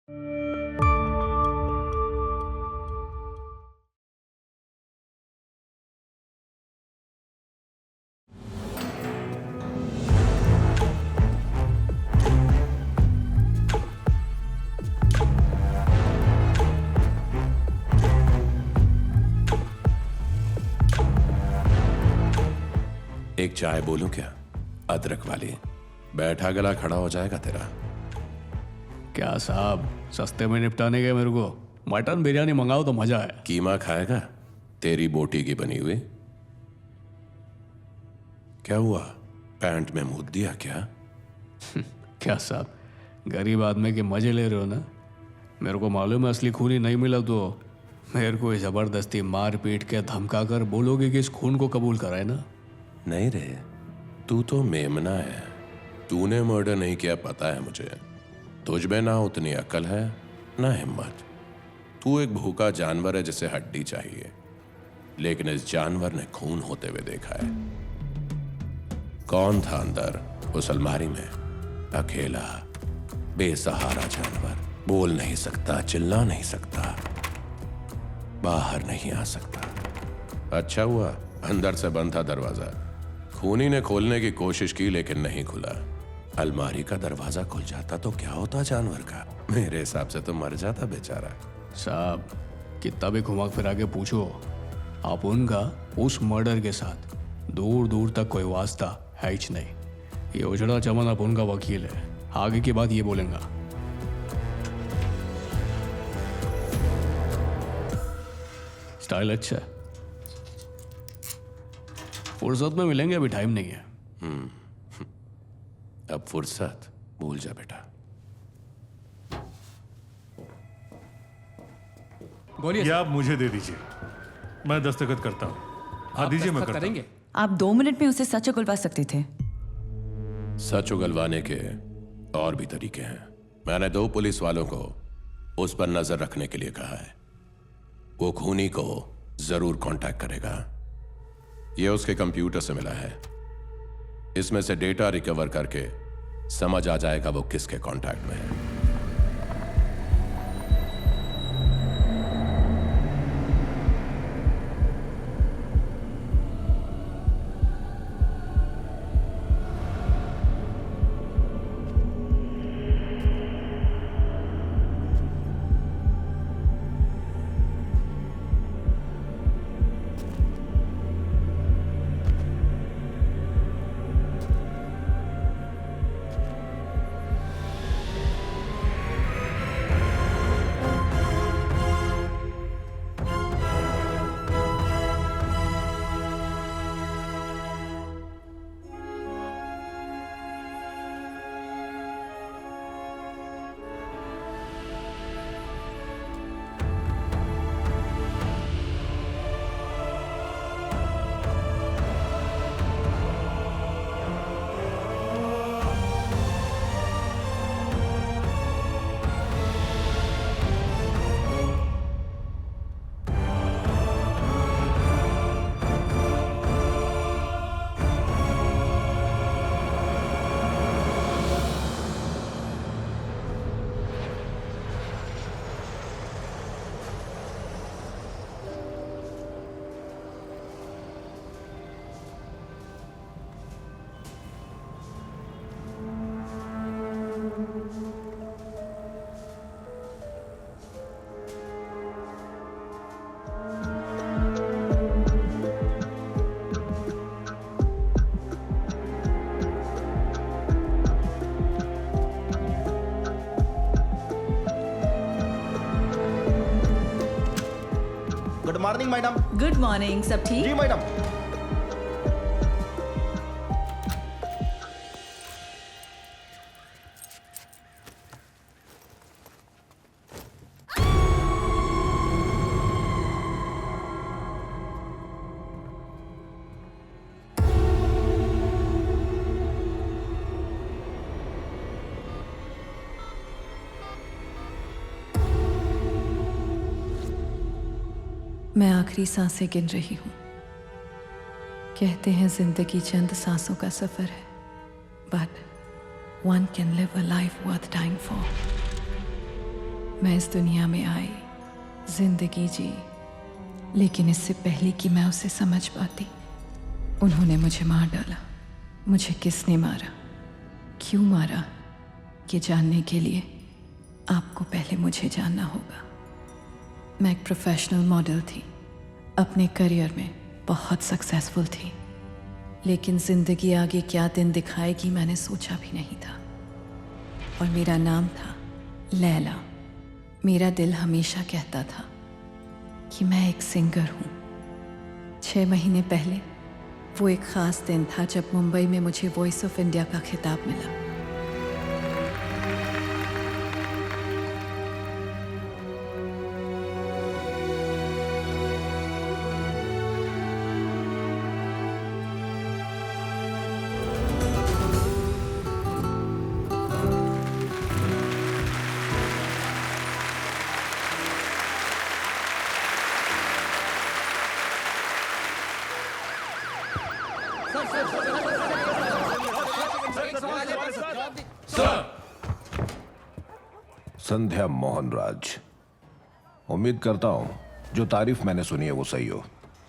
एक चाय बोलूं क्या? अदरक वाली। बैठा गला खड़ा हो जाएगा तेरा। क्या साहब, सस्ते में निपटाने गए मेरे को? मटन बिरयानी मंगाओ तो मजा है। कीमा खाएगा? तेरी बोटी की बनी हुई। क्या हुआ, पैंट में मूत दिया क्या? क्या साहब, गरीब आदमी के मजे ले रहे हो ना? मेरे को मालूम है असली खूनी नहीं मिला तो मेरे को जबरदस्ती मार पीट के धमका कर बोलोगे कि इस खून को कबूल करा है ना? नहीं रे, तू तो मेमना है। तूने मर्डर नहीं किया पता है मुझे। तुझ में ना उतनी अकल है ना हिम्मत। तू एक भूखा जानवर है जिसे हड्डी चाहिए, लेकिन इस जानवर ने खून होते हुए देखा है। कौन था अंदर उस अलमारी में? अकेला बेसहारा जानवर, बोल नहीं सकता, चिल्ला नहीं सकता, बाहर नहीं आ सकता। अच्छा हुआ अंदर से बंद था दरवाजा। खूनी ने खोलने की कोशिश की लेकिन नहीं खुला। अलमारी का दरवाजा खुल जाता तो क्या होता जानवर का? मेरे हिसाब से तो मर जाता बेचारा। साहब, कितना भी घुमा फिरा के पूछो, आप उनका उस मर्डर के साथ दूर दूर तक कोई वास्ता है ही नहीं। ये उजड़ा चमन आप उनका वकील है, आगे की बात ये बोलेंगा। स्टाइल अच्छा है। फुर्सत में मिलेंगे, अभी टाइम नहीं है। अब फुर्सत भूल जा बेटा। बोलिए। ये आप मुझे दे दीजिए, मैं दस्तखत करता हूँ। हाँ दीजिए, मैं करता हूँ। आप 2 मिनट में उसे सच उगलवा सकते थे। सच उगलवाने के और भी तरीके हैं। मैंने 2 पुलिस वालों को उस पर नजर रखने के लिए कहा है। वो खूनी को जरूर कांटेक्ट करेगा। ये उसके कंप्यूटर से मिला है। इसमें से डेटा रिकवर करके समझ आ जाएगा वो किसके कांटेक्ट में है। Good morning madam. Good morning, सब ठीक? जी मैडम। मैं आखिरी सांसें गिन रही हूँ। कहते हैं जिंदगी चंद सांसों का सफर है, but one can live a life worth dying for. मैं इस दुनिया में आई, जिंदगी जी, लेकिन इससे पहले कि मैं उसे समझ पाती उन्होंने मुझे मार डाला। मुझे किसने मारा, क्यों मारा, ये जानने के लिए आपको पहले मुझे जानना होगा। मैं एक प्रोफेशनल मॉडल थी, अपने करियर में बहुत सक्सेसफुल थी, लेकिन ज़िंदगी आगे क्या दिन दिखाएगी मैंने सोचा भी नहीं था। और मेरा नाम था लैला। मेरा दिल हमेशा कहता था कि मैं एक सिंगर हूँ। 6 महीने पहले वो एक ख़ास दिन था जब मुंबई में मुझे वॉइस ऑफ इंडिया का खिताब मिला। संध्या मोहनराज, उम्मीद करता हूं जो तारीफ मैंने सुनी है वो सही हो।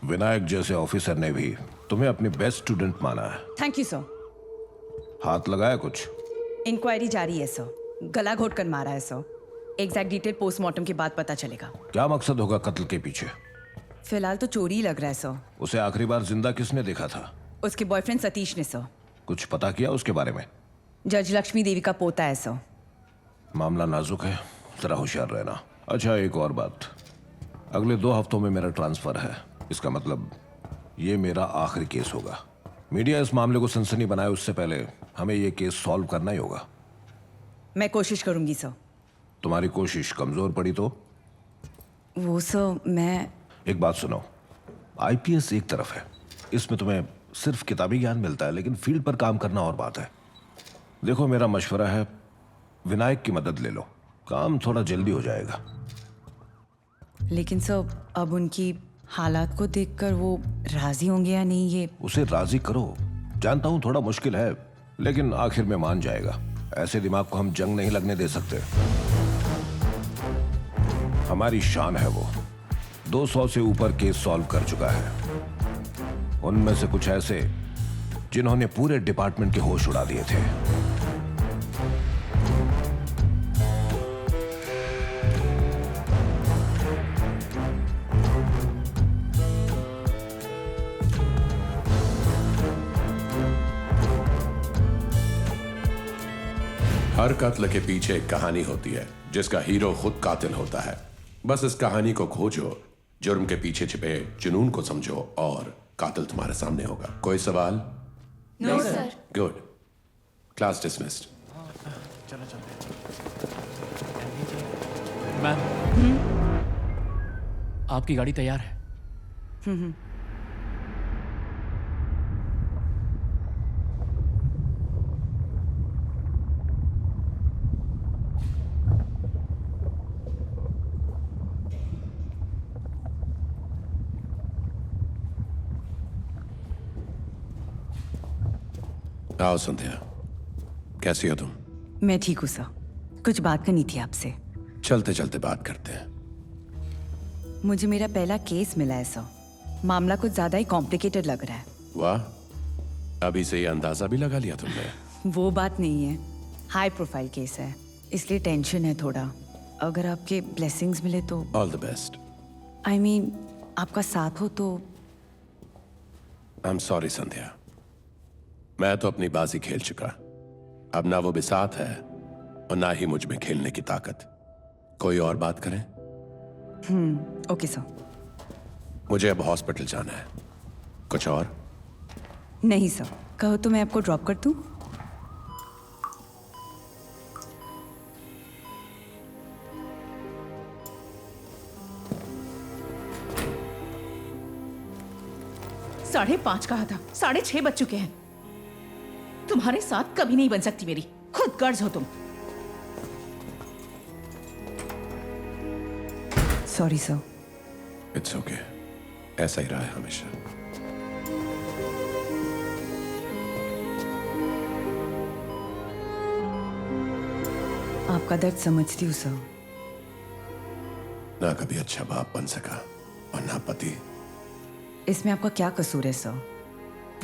विनायक जैसे ऑफिसर ने भी तुम्हें अपनी बेस्ट स्टूडेंट माना है। Thank you sir. हाथ लगाया कुछ? इंक्वायरी जारी है सर। गला घोट कर मारा है सर। एग्जैक्ट डिटेल पोस्टमार्टम के बाद पता चलेगा। क्या मकसद होगा कत्ल के पीछे? फिलहाल तो चोरी ही लग रहा है सर। उसे आखिरी बार जिंदा किसने देखा था? उसके बॉयफ्रेंड सतीश ने सर। कुछ पता किया उसके बारे में? जज लक्ष्मी देवी का पोता है सर। मामला नाजुक है, जरा होशियार रहना। अच्छा, एक और बात, अगले 2 हफ्तों में मेरा ट्रांसफर है। इसका मतलब ये मेरा आखिरी केस होगा। मीडिया इस मामले को सनसनी बनाए उससे पहले हमें ये केस सॉल्व करना ही होगा। मैं कोशिश करूंगी सर। तुम्हारी कोशिश कमजोर पड़ी तो? वो सर मैं एक बात सुनो, आईपीएस एक तरफ है, इसमें तुम्हें सिर्फ किताबी ज्ञान मिलता है, लेकिन फील्ड पर काम करना और बात है। देखो, मेरा मशवरा है विनायक की मदद ले लो, काम थोड़ा जल्दी हो जाएगा। लेकिन सर अब उनकी हालात को देखकर वो राजी होंगे या नहीं ये। उसे राजी करो। जानता हूं थोड़ा मुश्किल है, लेकिन आखिर में मान जाएगा। ऐसे दिमाग को हम जंग नहीं लगने दे सकते। हमारी शान है वो। 200 से ऊपर केस सॉल्व कर चुका है, उनमें से कुछ ऐसे जिन्होंने पूरे डिपार्टमेंट के होश उड़ा दिए थे। हर कत्ल के पीछे एक कहानी होती है जिसका हीरो खुद कातिल होता है। बस इस कहानी को खोजो, जुर्म के पीछे छिपे जुनून को समझो और कातिल तुम्हारे सामने होगा। कोई सवाल? No sir. Good. Class dismissed. Ma'am, आपकी गाड़ी तैयार है। आओ संध्या, कैसी हो तुम? मैं ठीक हूँ सर। कुछ बात करनी थी आपसे। चलते चलते बात करते हैं। मुझे मेरा पहला केस मिला है सर। मामला कुछ ज्यादा ही कॉम्प्लिकेटेड लग रहा है। वाह, अभी से ये अंदाजा भी लगा लिया तुमने। वो बात नहीं है, हाई प्रोफाइल केस है, इसलिए टेंशन है थोड़ा। अगर आपके ब्लेसिंग्स मिले तो। All the best. I mean आपका साथ हो तो। आई एम सॉरी संध्या, मैं तो अपनी बाजी खेल चुका। अब ना वो बिसात है और ना ही मुझ में खेलने की ताकत। कोई और बात करें? Okay sir. मुझे अब हॉस्पिटल जाना है। कुछ और? नहीं सर, कहो तो मैं आपको ड्रॉप कर दूं। साढ़े 5 कहा था, 6:30 बज चुके हैं। तुम्हारे साथ कभी नहीं बन सकती मेरी। खुद गर्ज हो तुम। Sorry sir. इट्स ओके, ऐसा ही रहा है हमेशा। आपका दर्द समझती हूँ सर, ना कभी अच्छा बाप बन सका और ना पति। इसमें आपका क्या कसूर है सर?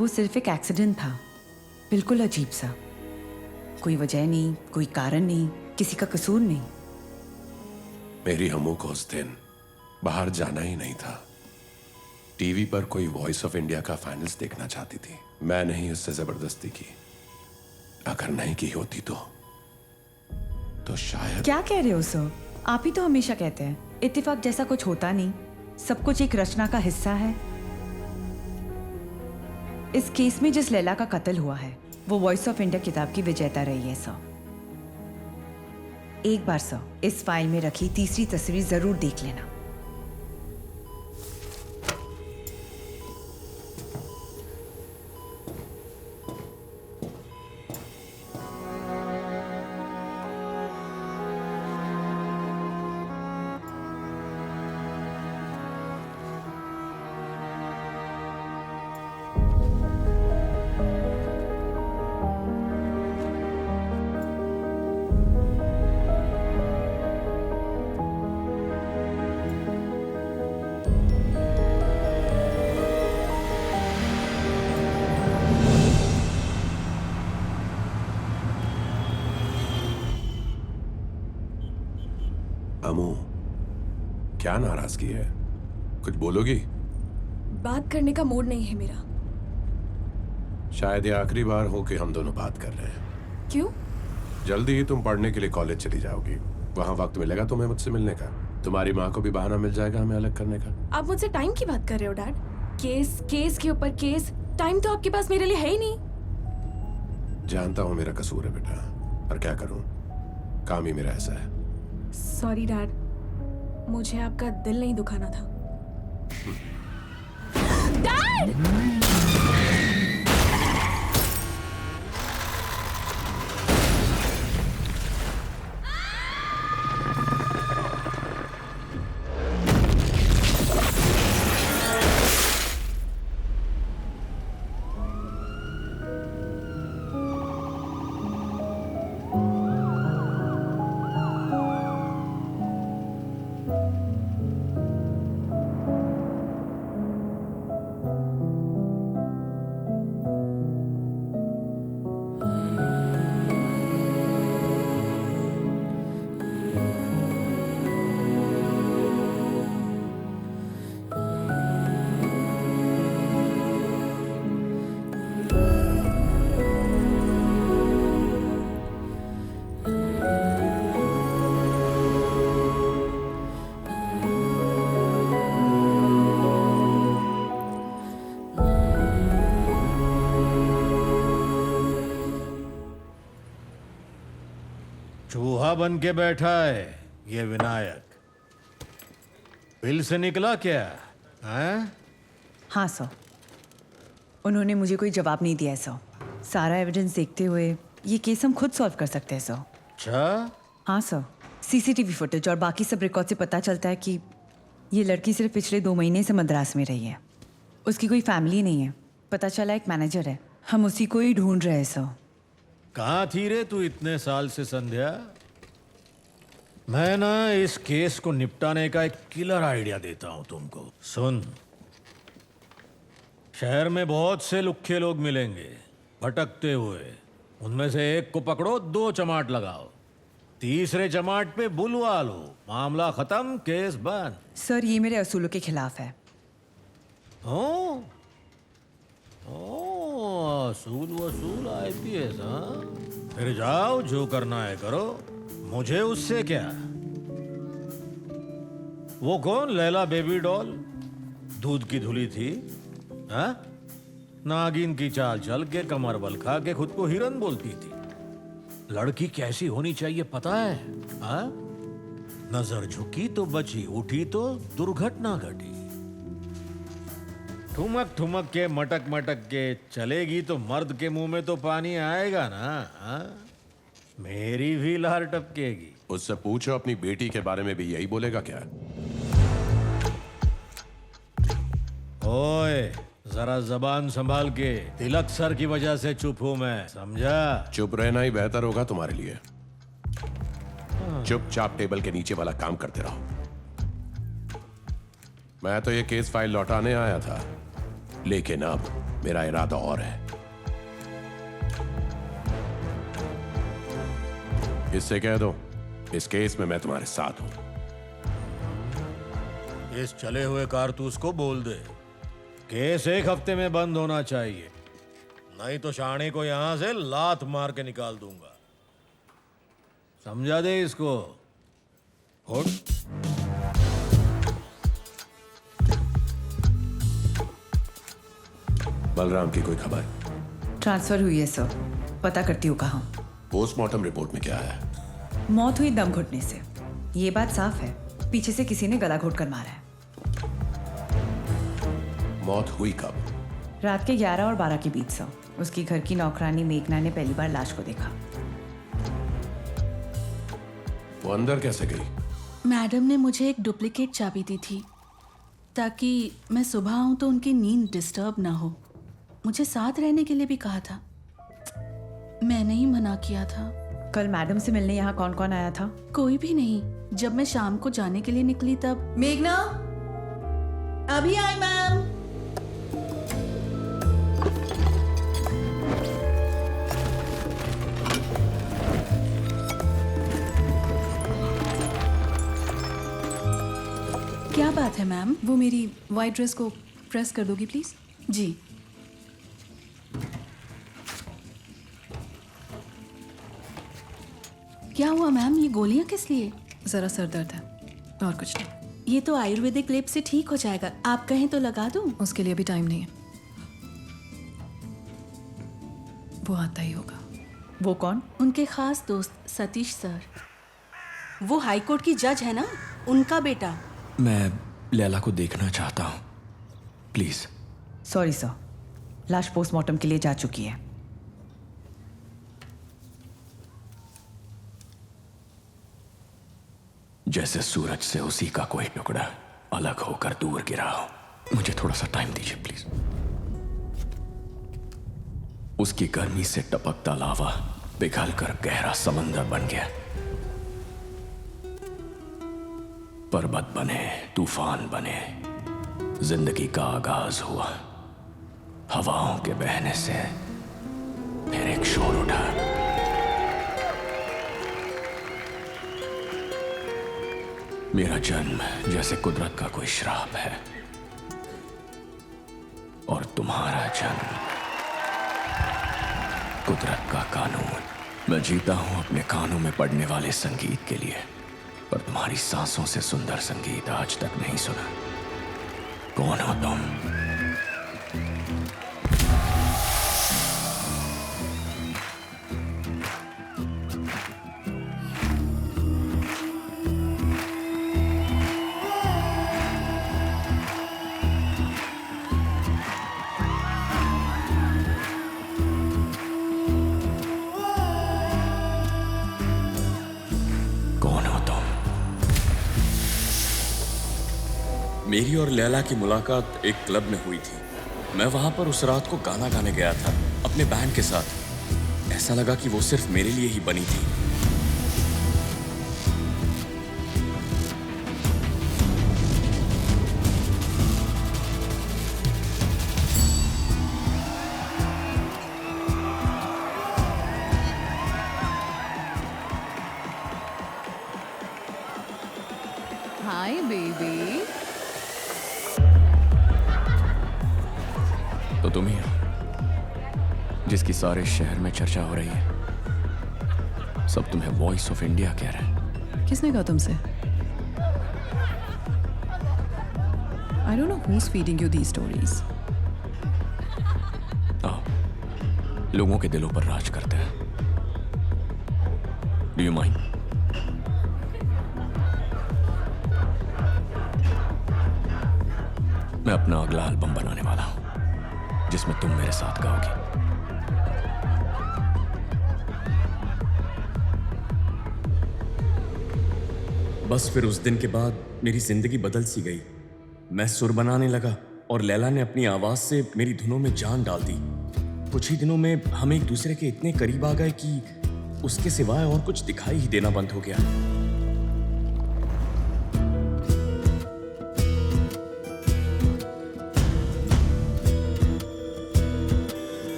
वो सिर्फ एक एक्सीडेंट था, बिल्कुल अजीब सा। कोई वजह नहीं, कोई कारण नहीं, किसी का कसूर नहीं। मेरी हमू को उस दिन बाहर जाना ही नहीं था। टीवी पर कोई वॉइस ऑफ इंडिया का फाइनल्स देखना चाहती थी। मैं नहीं उससे जबरदस्ती की। अगर नहीं की होती तो शायद। क्या कह रहे हो सर? आप ही तो हमेशा कहते हैं इत्तेफाक जैसा कुछ होता नहीं, सब कुछ एक रचना का हिस्सा है। इस केस में जिस लैला का कत्ल हुआ है वो वॉइस ऑफ इंडिया किताब की विजेता रही है सर। एक बार सर इस फाइल में रखी तीसरी तस्वीर जरूर देख लेना। अमू, क्या नाराजगी है? कुछ बोलोगी? बात करने का मूड नहीं है मेरा। शायद ये आखिरी बार हो कि हम दोनों बात कर रहे हैं। क्यों? जल्दी ही तुम पढ़ने के लिए कॉलेज चली जाओगी। वहां वक्त मिलेगा तुम्हें मुझसे मिलने का। तुम्हारी माँ को भी बहाना मिल जाएगा हमें अलग करने का। आप मुझसे टाइम की बात कर रहे हो डैड? केस केस के ऊपर केस, टाइम तो आपके पास मेरे लिए है ही नहीं। जानता हूँ मेरा कसूर है बेटा, पर क्या करूँ, काम ही मेरा ऐसा है। सॉरी डैड, मुझे आपका दिल नहीं दुखाना था। डैड! चूहा बन के बैठा है ये विनायक। बिल से निकला क्या हैं? हाँ सर, उन्होंने मुझे कोई जवाब नहीं दिया है सर। सारा एविडेंस देखते हुए ये केस हम खुद सॉल्व कर सकते हैं सर। अच्छा, हाँ सर, सीसीटीवी फुटेज और बाकी सब रिकॉर्ड से पता चलता है कि ये लड़की सिर्फ पिछले 2 महीने से मद्रास में रही है। उसकी कोई फैमिली नहीं है। पता चला एक मैनेजर है, हम उसी को ही ढूंढ रहे हैं सर। कहाँ थी रे तू इतने साल से संध्या? मैं ना इस केस को निपटाने का एक किलर आइडिया देता हूं तुमको। सुन, शहर में बहुत से लुक्खे लोग मिलेंगे भटकते हुए। उनमें से एक को पकड़ो, 2 चमाट लगाओ, तीसरे चमाट पे बुलवा लो, मामला खत्म, केस बंद। सर ये मेरे असूलों के खिलाफ है। ओ, असूल वसूल IPS, हाँ? फिर जाओ, जो करना है करो, मुझे उससे क्या। वो कौन लैला बेबी डॉल दूध की धुली थी, हाँ? नागिन की चाल चल के कमर बल खा के खुद को हिरन बोलती थी। लड़की कैसी होनी चाहिए पता है, हाँ? नजर झुकी तो बची, उठी तो दुर्घटना घटी। ठुमक ठुमक के मटक मटक के चलेगी तो मर्द के मुंह में तो पानी आएगा ना, हाँ? मेरी भी लार टपकेगी। उससे पूछो अपनी बेटी के बारे में भी यही बोलेगा क्या? ओए, जरा जबान संभाल के। तिलक सर की वजह से चुप हूं मैं, समझा? चुप रहना ही बेहतर होगा तुम्हारे लिए। चुपचाप टेबल के नीचे वाला काम करते रहो। मैं तो ये केस फाइल लौटाने आया था, लेकिन अब मेरा इरादा और है। इससे कह दो इस केस में मैं तुम्हारे साथ हूं। इस चले हुए कारतूस को बोल दे केस 1 हफ्ते में बंद होना चाहिए, नहीं तो शाणे को यहां से लात मार के निकाल दूंगा। समझा दे इसको। उठ। बलराम की कोई खबर? ट्रांसफर हुई है सर, पता करती हूँ कहाँ। पोस्टमार्टम रिपोर्ट में क्या है? मौत हुई दम घुटने से, ये बात साफ है। पीछे से किसी ने गला घोट कर मारा है। मौत हुई कब? रात के 11 और 12 के बीच सर। उसकी घर की नौकरानी मेघना ने पहली बार लाश को देखा। वो अंदर कैसे गई? मैडम ने मुझे एक डुप्लीकेट चाबी दी थी ताकि मैं सुबह आऊं तो उनकी नींद डिस्टर्ब ना हो। मुझे साथ रहने के लिए भी कहा था, मैंने ही मना किया था। कल मैडम से मिलने यहाँ कौन कौन आया था? कोई भी नहीं। जब मैं शाम को जाने के लिए निकली तब मेघना, अभी आई मैम। क्या बात है मैम? वो मेरी वाइट ड्रेस को प्रेस कर दोगी प्लीज? जी। क्या हुआ मैम? ये गोलियां किस लिए? जरा सर दर्द है और कुछ नहीं। ये तो आयुर्वेदिक लेप से ठीक हो जाएगा, आप कहें तो लगा दूं? उसके लिए भी टाइम नहीं है, वो आता ही होगा। वो कौन? उनके खास दोस्त सतीश सर। वो हाई कोर्ट की जज है ना, उनका बेटा। मैं लैला को देखना चाहता हूँ, प्लीज। सॉरी सर, लाश पोस्टमार्टम के लिए जा चुकी है। जैसे सूरज से उसी का कोई टुकड़ा अलग होकर दूर गिरा हो। मुझे थोड़ा सा टाइम दीजिए प्लीज। उसकी गर्मी से टपकता लावा पिघलकर गहरा समंदर बन गया। पर्वत बने, तूफान बने, जिंदगी का आगाज हुआ। हवाओं के बहने से फिर एक शोर उठा। मेरा जन्म जैसे कुदरत का कोई श्राप है, और तुम्हारा जन्म कुदरत का कानून। मैं जीता हूं अपने कानों में पड़ने वाले संगीत के लिए, पर तुम्हारी सांसों से सुंदर संगीत आज तक नहीं सुना। कौन हो तुम? मेरी और लैला की मुलाकात एक क्लब में हुई थी। मैं वहां पर उस रात को गाना गाने गया था अपने बैंड के साथ। ऐसा लगा कि वो सिर्फ मेरे लिए ही बनी थी। Hi baby. तो तुम ही हो जिसकी सारे शहर में चर्चा हो रही है। सब तुम्हें वॉइस ऑफ इंडिया कह रहे हैं। किसने कहा तुमसे? I don't know who's feeding you these stories. लोगों के दिलों पर राज करते हैं। Do you mind? मैं अपना अगला एल्बम बनाने वाला हूं जिसमें तुम मेरे साथ गाओगी। बस फिर उस दिन के बाद मेरी जिंदगी बदल सी गई। मैं सुर बनाने लगा और लैला ने अपनी आवाज से मेरी धुनों में जान डाल दी। कुछ ही दिनों में हम एक दूसरे के इतने करीब आ गए कि उसके सिवाय और कुछ दिखाई ही देना बंद हो गया।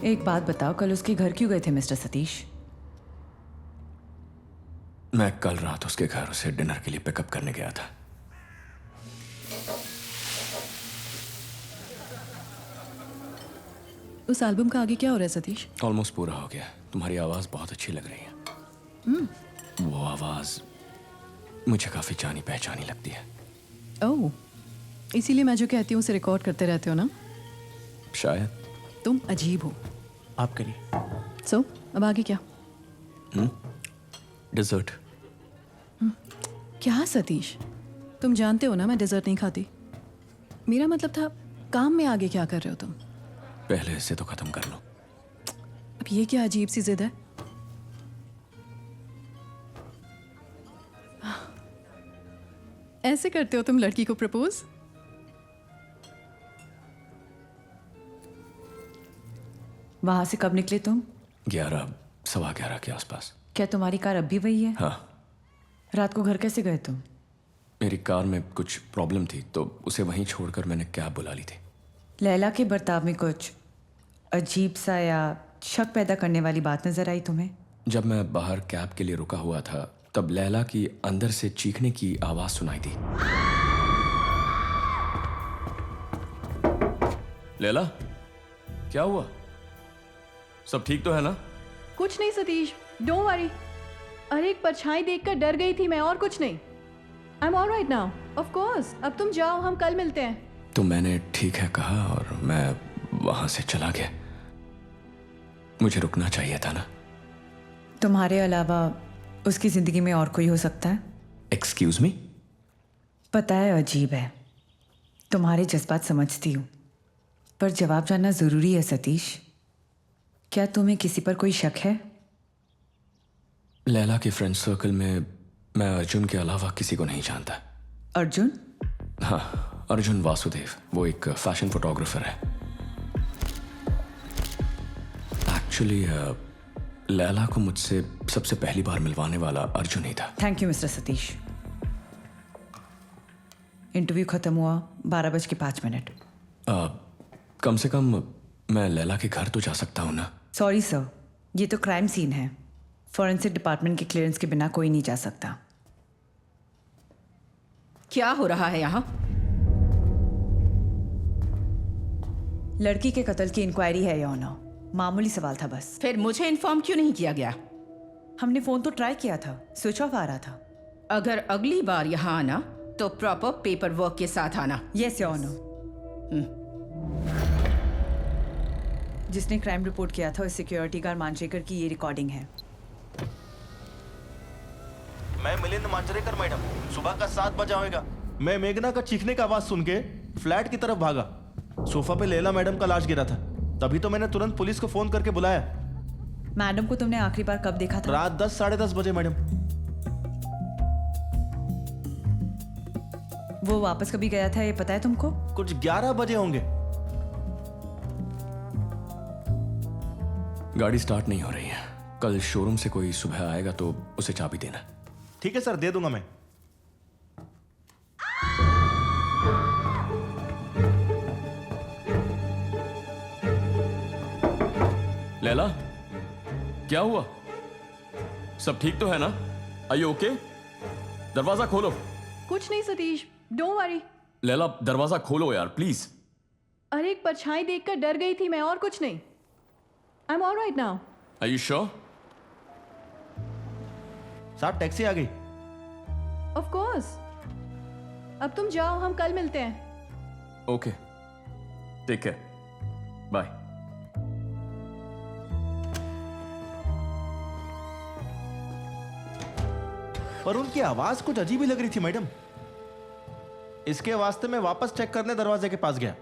एक बात बताओ, कल उसके घर क्यों गए थे मिस्टर सतीश? मैं कल रात उसके घर उसे डिनर के लिए पिकअप करने गया था। उस एल्बम का आगे क्या हो रहा है सतीश? ऑलमोस्ट पूरा हो गया। तुम्हारी आवाज़ बहुत अच्छी लग रही है। वो आवाज़ मुझे काफ़ी जानी पहचानी लगती है। ओह, इसीलिए मैं जो कहती हूँ उसे रिकॉर्ड करते रहते हो ना? शायद। तुम अजीब हो। आप करिए। सो अब आगे क्या? डिज़र्ट। क्या सतीश, तुम जानते हो ना मैं डिज़र्ट नहीं खाती। मेरा मतलब था काम में आगे क्या कर रहे हो तुम? पहले इसे तो ख़त्म कर लो। अब ये क्या अजीब सी जिद है? ऐसे करते हो तुम लड़की को प्रपोज? वहां से कब निकले तुम? 11, 11:15 के आसपास। क्या तुम्हारी कार अब भी वही है? हाँ। रात को घर कैसे गए तुम? मेरी कार में कुछ प्रॉब्लम थी तो उसे वहीं छोड़कर मैंने कैब बुला ली थी। लैला के बर्ताव में कुछ अजीब सा या शक पैदा करने वाली बात नजर आई तुम्हें? जब मैं बाहर कैब के लिए रुका हुआ था तब लैला की अंदर से चीखने की आवाज सुनाई दी। लैला, क्या हुआ? सब ठीक तो है ना? कुछ नहीं सतीश, डोंट वरी। अरे एक परछाई देखकर डर गई थी मैं, और कुछ नहीं। I am alright now. Of course, अब तुम जाओ, हम कल मिलते हैं। तो मैंने ठीक है कहा और मैं वहां से चला गया। मुझे रुकना चाहिए था ना। तुम्हारे अलावा उसकी जिंदगी में और कोई हो सकता है? Excuse me? पता है अजीब है, तुम्हारे जज्बात समझती हूँ, पर जवाब जानना जरूरी है सतीश। क्या तुम्हें किसी पर कोई शक है? लैला के फ्रेंड सर्कल में मैं अर्जुन के अलावा किसी को नहीं जानता। अर्जुन? हाँ, अर्जुन वासुदेव। वो एक फैशन फोटोग्राफर है। एक्चुअली लैला को मुझसे सबसे पहली बार मिलवाने वाला अर्जुन ही था। Thank you mister Satish. Interview खत्म हुआ 12:05। कम से कम मैं लैला के घर तो जा सकता हूँ ना? सॉरी सर, ये तो क्राइम सीन है। फॉरेंसिक डिपार्टमेंट के क्लियरेंस के बिना कोई नहीं जा सकता। क्या हो रहा है यहाँ? लड़की के कत्ल की इंक्वायरी है योर ऑनर। मामूली सवाल था बस। फिर मुझे इन्फॉर्म क्यों नहीं किया गया? हमने फोन तो ट्राई किया था, स्विच ऑफ आ रहा था। अगर अगली बार यहाँ आना तो प्रॉपर पेपर वर्क के साथ आना। Yes your honour. जिसने क्राइम रिपोर्ट किया था उस सिक्योरिटी गार्ड मांजरेकर की ये रिकॉर्डिंग है। मैं मिलिंद मांजरेकर मैडम, सुबह का 7 बजा होगा। मैं मेघना का चीखने का आवाज सुन के फ्लैट की तरफ भागा। सोफा पे लैला मैडम का लाश गिरा था, तभी तो मैंने तुरंत पुलिस को फोन करके बुलाया। मैडम को तुमने आखिरी बार कब देखा था? रात 10, साढ़े 10 बजे मैडम। वो वापस कभी गया था ये पता है तुमको? कुछ 11 बजे होंगे। गाड़ी स्टार्ट नहीं हो रही है। कल शोरूम से कोई सुबह आएगा तो उसे चाबी देना। ठीक है सर, दे दूंगा मैं। लैला, क्या हुआ? सब ठीक तो है ना? Are you okay? दरवाजा खोलो। कुछ नहीं सतीश, डोंट वरी। लैला, दरवाजा खोलो यार प्लीज। अरे एक परछाई देखकर डर गई थी मैं, और कुछ नहीं। I am alright now. Are you sure? साहब टैक्सी आ गई। Of course. अब तुम जाओ, हम कल मिलते हैं। Okay, take care, bye. पर उनकी आवाज कुछ अजीब ही लग रही थी मैडम। इसके वास्ते मैं वापस चेक करने दरवाजे के पास गया।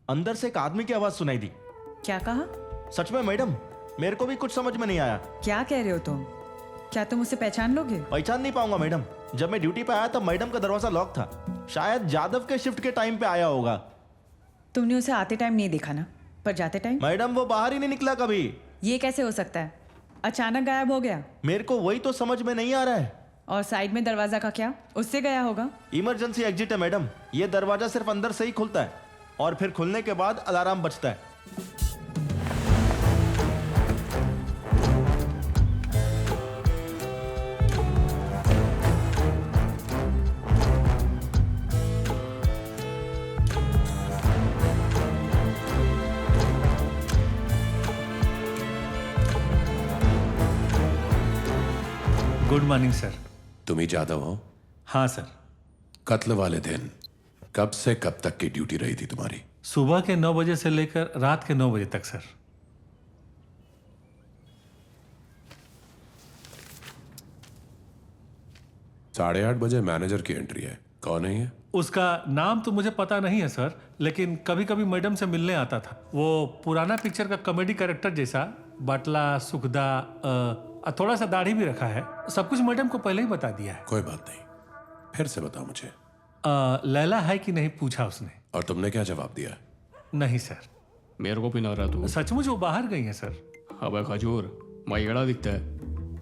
अंदर से एक आदमी की आवाज सुनाई दी। क्या कहा? सच में मैडम, मेरे को भी कुछ समझ में नहीं आया। क्या कह रहे हो तुम? क्या तुम उसे पहचान लोगे? पहचान नहीं पाऊंगा मैडम। जब मैं ड्यूटी पे आया तब मैडम का दरवाजा लॉक था। शायद जादव के शिफ्ट के टाइम पे आया होगा। तुमने उसे आते टाइम नहीं देखा ना, पर जाते टाइम? मैडम वो बाहर ही नहीं निकला कभी। ये कैसे हो सकता है? अचानक गायब हो गया। मेरे को वही तो समझ में नहीं आ रहा है। और साइड में दरवाजा का क्या? उससे गया होगा। इमरजेंसी एग्जिट है मैडम। ये दरवाजा सिर्फ अंदर से ही खुलता है और फिर खुलने के बाद अलार्म बजता है। Good morning sir. तुम ही जादव हो? हाँ सर। कत्ल वाले दिन कब से कब तक की ड्यूटी रही थी तुम्हारी? सुबह के 9 बजे से लेकर रात के 9 बजे तक सर। साढ़े 8 बजे मैनेजर की एंट्री है। कौन है ये? उसका नाम तो मुझे पता नहीं है सर, लेकिन कभी कभी मैडम से मिलने आता था। वो पुराना पिक्चर का कॉमेडी कैरेक्टर जैसा, बाटला, सुखदा, थोड़ा सा दाढ़ी भी रखा है। सब कुछ मैडम को पहले ही बता दिया है। कोई बात नहीं, फिर से बताओ मुझे। लैला है कि नहीं पूछा उसने। और तुमने क्या जवाब दिया? नहीं सर। मेरे को भी ना रहा तू। सचमुच वो बाहर गई है सर। अबे खजूर, माइगड़ा दिखता है।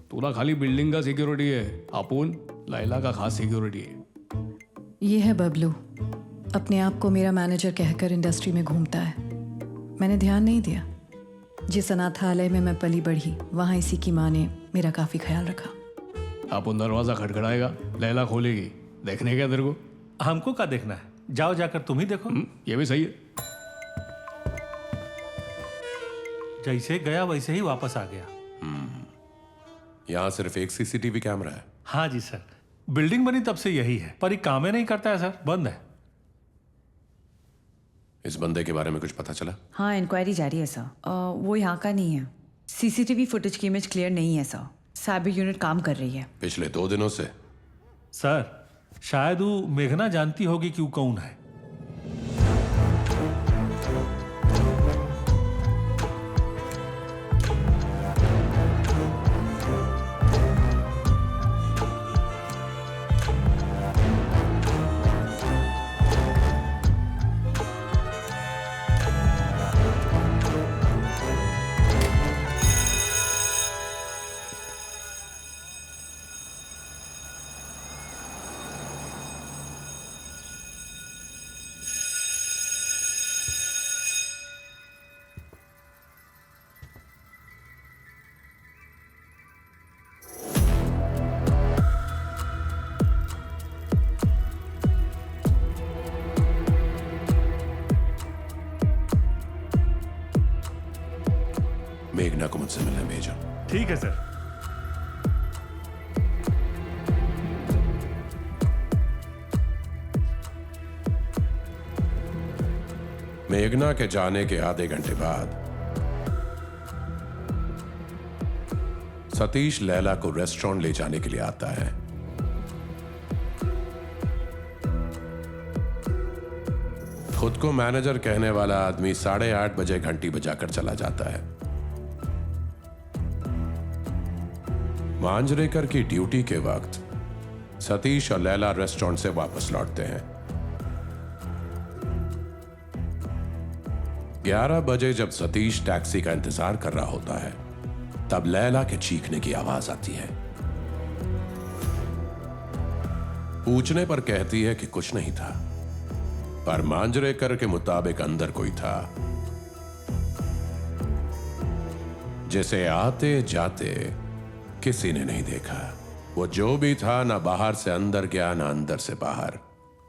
तूला खाली बिल्डिंग का सिक्योरिटी है, अपुन लैला का खास सिक्योरिटी है। ये है बबलू, अपने आप को मेरा मैनेजर कहकर इंडस्ट्री में घूमता है। मैंने ध्यान नहीं दिया। जिस अनाथालय में मैं पली बढ़ी, वहाँ इसी की माँ ने मेरा काफ़ी ख्याल रखा। अपुन दरवाज़ा खटखटाएगा, लैला खोलेगी। देखने क्या तेरे को? हमको क्या देखना है? जाओ जाकर तुम ही देखो। ये भी सही है। जैसे गया वैसे ही वापस आ गया। यहाँ सिर्फ एक सीसीटीवी कैमरा है? हाँ जी सर। बिल्डिंग बनी तब से यही है, पर ये काम ही नहीं करता है सर, बंद है। इस बंदे के बारे में कुछ पता चला? हाँ, इंक्वायरी जारी है सर। वो यहाँ का नहीं है। सीसीटीवी फुटेज की इमेज क्लियर नहीं है सर। साइबर यूनिट काम कर रही है। पिछले 2 दिनों से? सर शायद वो मेघना जानती होगी कि वो कौन है। मेघना को मुझसे मिलने भेजो। ठीक है सर। मेघना के जाने के आधे घंटे बाद सतीश लैला को रेस्टोरेंट ले जाने के लिए आता है। खुद को मैनेजर कहने वाला आदमी 8:30 बजे घंटी बजाकर चला जाता है। मांजरेकर की ड्यूटी के वक्त सतीश और लैला रेस्टोरेंट से वापस लौटते हैं। 11 बजे जब सतीश टैक्सी का इंतजार कर रहा होता है, तब लैला के चीखने की आवाज आती है। पूछने पर कहती है कि कुछ नहीं था, पर मांजरेकर के मुताबिक अंदर कोई था, जिसे आते जाते किसी ने नहीं देखा। वो जो भी था, ना बाहर से अंदर गया, ना अंदर से बाहर।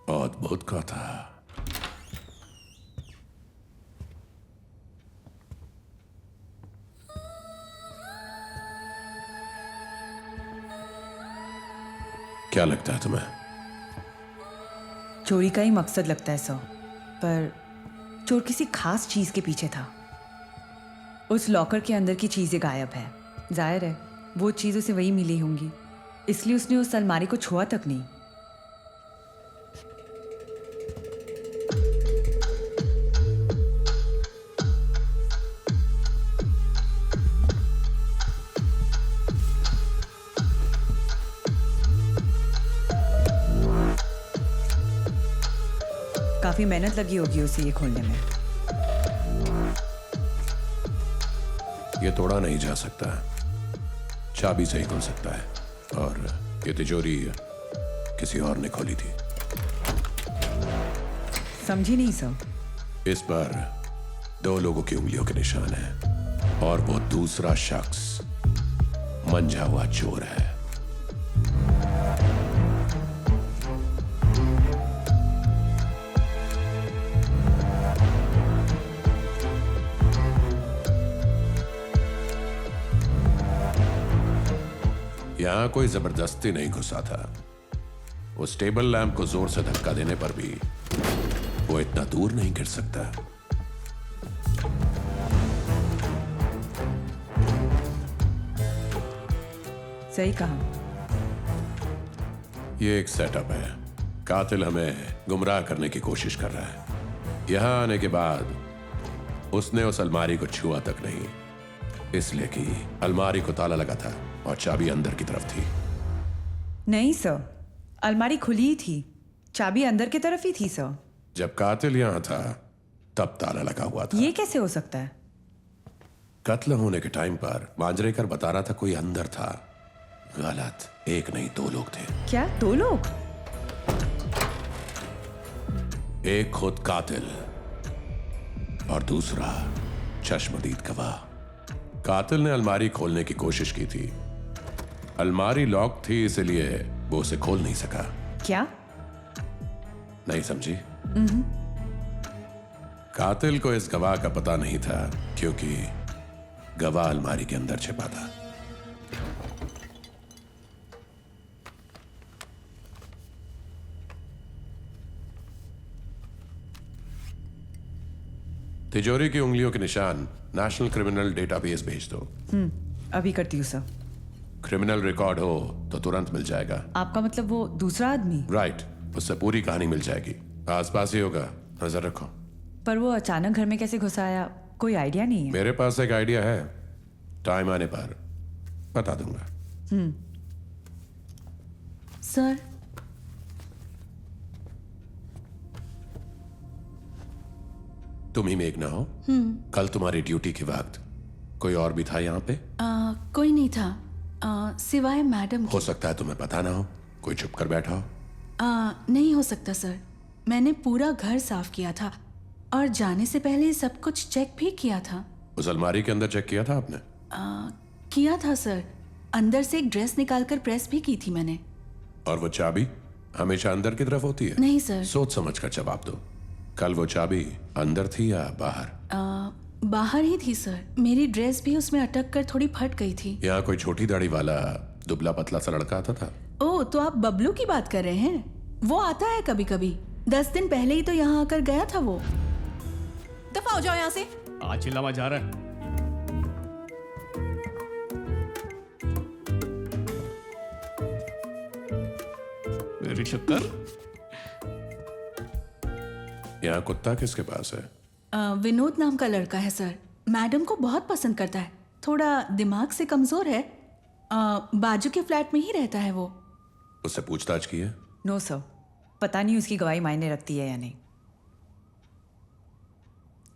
अद्भुत का था। क्या लगता है तुम्हें? चोरी का ही मकसद लगता है सर, पर चोर किसी खास चीज के पीछे था। उस लॉकर के अंदर की चीजें गायब है। जाहिर है वो चीज उसे वही मिली होंगी, इसलिए उसने उस अलमारी को छुआ तक नहीं। काफी मेहनत लगी होगी उसे ये खोलने में। ये तोड़ा नहीं जा सकता, चाबी से ही खुल सकता है, और ये तिजोरी किसी और ने खोली थी। समझी नहीं सर। इस पर 2 लोगों की उंगलियों के निशान है और वो दूसरा शख्स मंझा हुआ चोर है। यहां कोई जबरदस्ती नहीं घुसा था। उस टेबल लैंप को जोर से धक्का देने पर भी वो इतना दूर नहीं गिर सकता। सही कहा। ये एक सेटअप है। कातिल हमें गुमराह करने की कोशिश कर रहा है। यहां आने के बाद उसने उस अलमारी को छुआ तक नहीं, इसलिए कि अलमारी को ताला लगा था और चाबी अंदर की तरफ थी। नहीं सर, अलमारी खुली ही थी, चाबी अंदर की तरफ ही थी सर। जब कातिल यहां था तब ताला लगा हुआ था। ये कैसे हो सकता है? कत्ल होने के टाइम पर मांजरेकर बता रहा था कोई अंदर था। गलत, एक नहीं 2 लोग थे। क्या 2 लोग? एक खुद कातिल और दूसरा चश्मदीद गवाह। कातिल ने अलमारी खोलने की कोशिश की थी। अलमारी लॉक थी, इसलिए वो उसे खोल नहीं सका। क्या? नहीं समझी? कातिल को इस गवाह का पता नहीं था क्योंकि गवाह अलमारी के अंदर छिपा था। तिजोरी की उंगलियों के निशान नेशनल क्रिमिनल डेटाबेस भेज दो। अभी करती हूँ सर। क्रिमिनल रिकॉर्ड हो तो तुरंत मिल जाएगा। आपका मतलब वो दूसरा आदमी? राइट, उससे पूरी कहानी मिल जाएगी। आसपास ही होगा, नजर रखो। पर वो अचानक घर में कैसे घुस आया, कोई आइडिया नहीं है। मेरे पास एक आइडिया है, टाइम आने पर बता दूंगा। सर, तुम ही मेघना हो? कल तुम्हारी ड्यूटी के वक्त कोई और भी था यहाँ पे? कोई नहीं था, सिवाय मैडम हो सकता है तुम्हें पता ना हो, कोई छुप कर बैठा हो। नहीं हो सकता सर, मैंने पूरा घर साफ किया था और जाने से पहले सब कुछ चेक भी किया था। उस अलमारी के अंदर चेक किया था आपने? किया था सर, अंदर से एक ड्रेस निकालकर प्रेस भी की थी मैंने। और वो चाबी हमेशा अंदर की तरफ होती है? नहीं सर। सोच समझ कर जवाब दो। कल वो चाबी अंदर थी या बाहर? बाहर ही थी सर, मेरी ड्रेस भी उसमें अटक कर थोड़ी फट गई थी। यहाँ कोई छोटी दाढ़ी वाला दुबला पतला सा लड़का आता था? ओह, तो आप बबलू की बात कर रहे हैं? वो आता है कभी कभी, 10 दिन पहले ही तो यहाँ आकर गया था वो। दफा हो जाओ यहाँ से। आज चिल्ला मत जा रहा है। मेरी शक्कर। यहाँ कुत्ता किसके पास है? विनोद नाम का लड़का है सर, मैडम को बहुत पसंद करता है, थोड़ा दिमाग से कमजोर है। बाजू के फ्लैट में ही रहता है वो। उससे पूछताछ की है? नो सर, पता नहीं उसकी गवाही मायने रखती है या नहीं।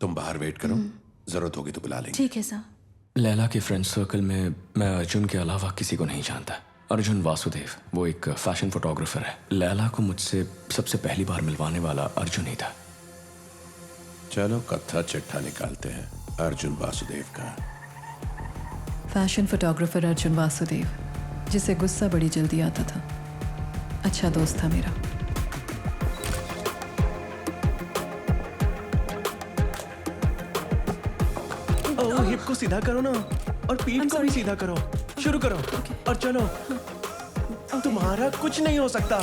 तुम बाहर वेट करो, जरूरत होगी तो बुला लेंगे। ठीक है सर। लैला के फ्रेंड सर्कल में मैं अर्जुन के अलावा किसी को नहीं जानता। अर्जुन वासुदेव, वो एक फैशन फोटोग्राफर है। लैला को मुझसे सबसे पहली बार मिलवाने वाला अर्जुन ही था। चलो कत्था चिट्ठा निकालते हैं अर्जुन वासुदेव का। फैशन फोटोग्राफर अर्जुन वासुदेव, जिसे गुस्सा बड़ी जल्दी आता था, अच्छा दोस्त था मेरा। हिप को सीधा करो ना, और पीठ को भी सीधा करो। शुरू करो और चलो। तुम्हारा कुछ नहीं हो सकता।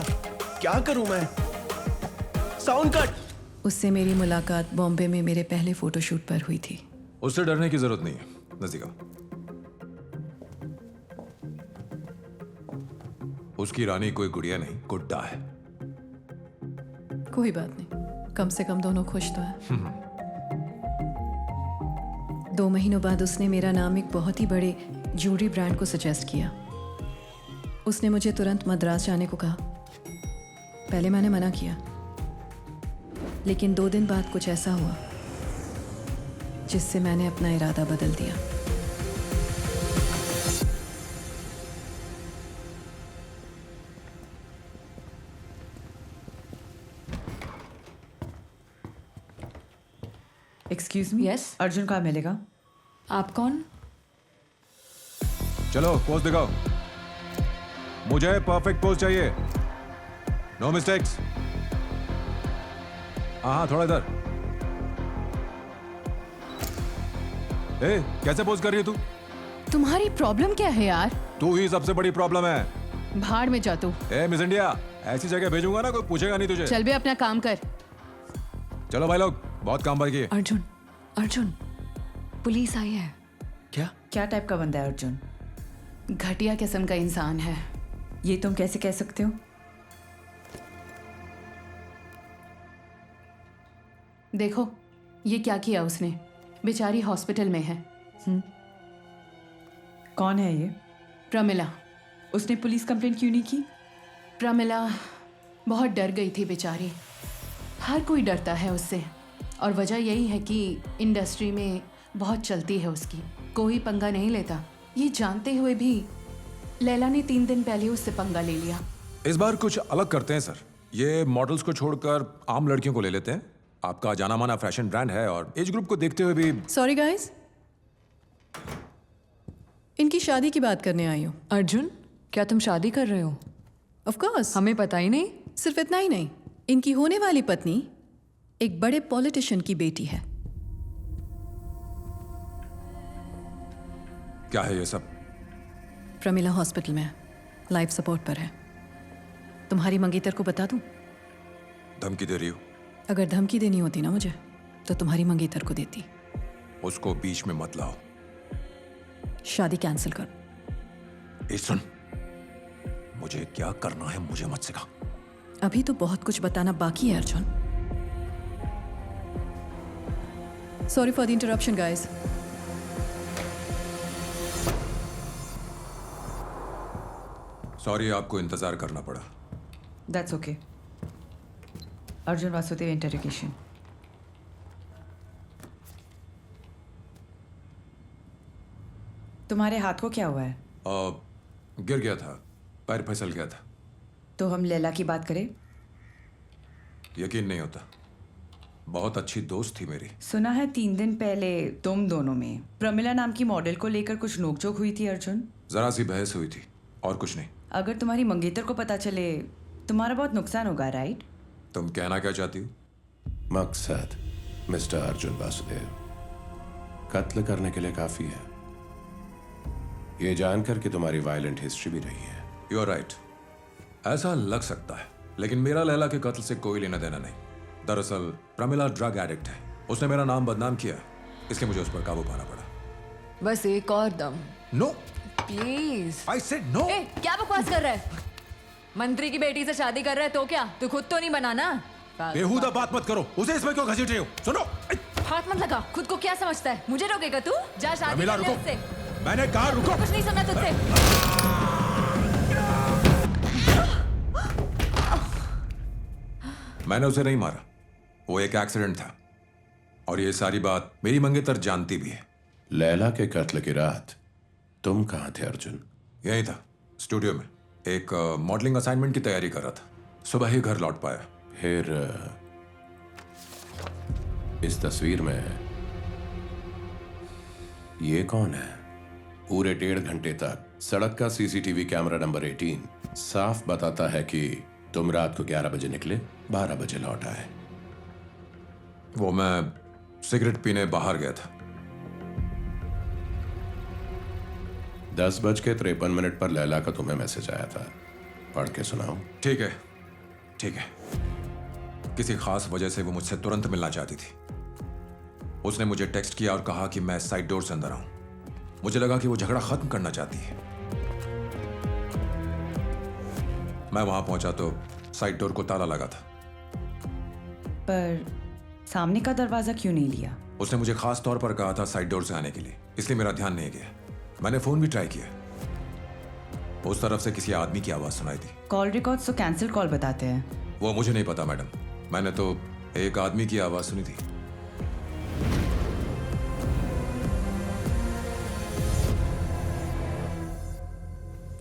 क्या करूं मैं? Sound cut. उससे मेरी मुलाकात बॉम्बे में मेरे पहले फोटोशूट पर हुई थी। उससे डरने की जरूरत नहीं है नजीका। उसकी रानी कोई गुड़िया नहीं, गुड्डा है। कोई बात नहीं, कम से कम दोनों खुश तो है। 2 महीनों बाद उसने मेरा नाम एक बहुत ही बड़े ज्वेलरी ब्रांड को सजेस्ट किया। उसने मुझे तुरंत मद्रास जाने को कहा। पहले मैंने मना किया, लेकिन 2 दिन बाद कुछ ऐसा हुआ जिससे मैंने अपना इरादा बदल दिया। Excuse me, Yes? अर्जुन कहाँ मिलेगा? आप कौन? चलो पोज दिखाओ। मुझे परफेक्ट पोज चाहिए, नो मिस्टेक्स। हाँ थोड़ा इधर। ए, कैसे पोज कर रही है तू? तुम्हारी प्रॉब्लम क्या है यार? तू ही सबसे बड़ी प्रॉब्लम है। भाड़ में जा तू। ए मिस इंडिया, ऐसी जगह भेजूंगा ना कोई पूछेगा नहीं तुझे। चल बे अपना काम कर। चलो भाई लोग, बहुत काम भर किए। अर्जुन, अर्जुन, पुलिस आई है। क्या टाइप का बंदा है अर्जुन? घटिया किस्म का इंसान है। ये तुम कैसे कह सकते हो? देखो ये क्या किया उसने। बेचारी हॉस्पिटल में है। कौन है ये? प्रमिला। उसने पुलिस कंप्लेंट क्यों नहीं की? प्रमिला बहुत डर गई थी बेचारी। हर कोई डरता है उससे, और वजह यही है कि इंडस्ट्री में बहुत चलती है उसकी। कोई पंगा नहीं लेता। ये जानते हुए भी लैला ने 3 दिन पहले उससे पंगा ले लिया। इस बार कुछ अलग करते हैं सर। ये मॉडल्स को छोड़कर आम लड़कियों को ले लेते हैं। आपका जाना माना फैशन ब्रांड है और एज ग्रुप को देखते हुए भी। सॉरी गाइस, इनकी शादी की बात करने आई हूँ। अर्जुन, क्या तुम शादी कर रहे हो? Of course. हमें पता ही नहीं। सिर्फ इतना ही नहीं, इनकी होने वाली पत्नी एक बड़े पॉलिटिशियन की बेटी है। क्या है ये सब? प्रमिला हॉस्पिटल में लाइफ सपोर्ट पर है। तुम्हारी मंगेतर को बता दूं? धमकी दे रही हो? अगर धमकी देनी होती ना मुझे, तो तुम्हारी मंगेतर को देती। उसको बीच में मत लाओ। शादी कैंसिल कर। ए सुन, मुझे क्या करना है मुझे मत सिखा। अभी तो बहुत कुछ बताना बाकी है Arjun. Sorry for the interruption guys. Sorry आपको इंतजार करना पड़ा। That's okay. Arjun Vasudev interrogation. तुम्हारे हाथ को क्या हुआ है? गिर गया था, पैर फिसल गया था। तो हम लैला की बात करें? यकीन नहीं होता, बहुत अच्छी दोस्त थी मेरी। सुना है 3 दिन पहले तुम दोनों में प्रमिला नाम की मॉडल को लेकर कुछ नोकझोंक हुई थी अर्जुन? जरा सी बहस हुई थी और कुछ नहीं। अगर तुम्हारी मंगेतर को पता चले, तुम्हारा बहुत नुकसान होगा, राइट? तुम कहना क्या चाहती हो? मकसद मिस्टर अर्जुन वासुदेव कत्ल करने के लिए काफी है। ये जानकर कि तुम्हारी वायलेंट हिस्ट्री भी रही है। यू आर राइट, ऐसा लग सकता है, लेकिन मेरा लैला के कत्ल से कोई लेना देना नहीं। दरअसल प्रमिला ड्रग एडिक्ट है। उसने मेरा नाम बदनाम किया, इसलिए मुझे उस पर काबू पाना पड़ा। बस एक और दम। No please. I said no. क्या बकवास कर रहा है? मंत्री की बेटी से शादी कर रहा है तो क्या? तू खुद तो नहीं बनाना। बेहुदा बात मत करो। उसे इसमें क्यों घसीट रही हो? सुनो, हाथ मत लगा। खुद को क्या समझता है? मुझे रोकेगा तू? जा शादी प्रमिला कर ले रुको। उससे। मैंने कहा रुको। कुछ नहीं सुनना तुझसे। मैंने उसे नहीं मारा, वो एक एक्सीडेंट था। और ये सारी बात मेरी मंगेतर जानती भी है। लैला के कत्ल की रात तुम कहाँ थे अर्जुन? यही था, स्टूडियो में एक मॉडलिंग असाइनमेंट की तैयारी कर रहा था। सुबह ही घर लौट पाया। फिर इस तस्वीर में ये कौन है? पूरे 1.5 घंटे तक सड़क का सीसीटीवी कैमरा नंबर 18 साफ बताता है कि तुम रात को 11 बजे निकले, 12 बजे लौट आए। वो मैं सिगरेट पीने बाहर गया था। 10:53 पर लैला का तुम्हें मैसेज आया था, पढ़ के सुनाओ। ठीक है, ठीक है। किसी खास वजह से वो मुझसे तुरंत मिलना चाहती थी। उसने मुझे टेक्स्ट किया और कहा कि मैं साइड डोर से अंदर आऊं। मुझे लगा कि वो झगड़ा खत्म करना चाहती है। मैं वहां पहुंचा तो साइड डोर को ताला लगा था। पर सामने का दरवाजा क्यों नहीं लिया? उसने मुझे खास तौर पर कहा था साइड डोर से आने के लिए, इसलिए मेरा ध्यान नहीं गया। मैंने फोन भी ट्राई किया। उस तरफ से किसी आदमी की आवाज सुनाई थी। कॉल रिकॉर्ड्स तो कैंसिल कॉल बताते हैं। वो मुझे नहीं पता मैडम, मैंने तो एक आदमी की आवाज सुनी थी।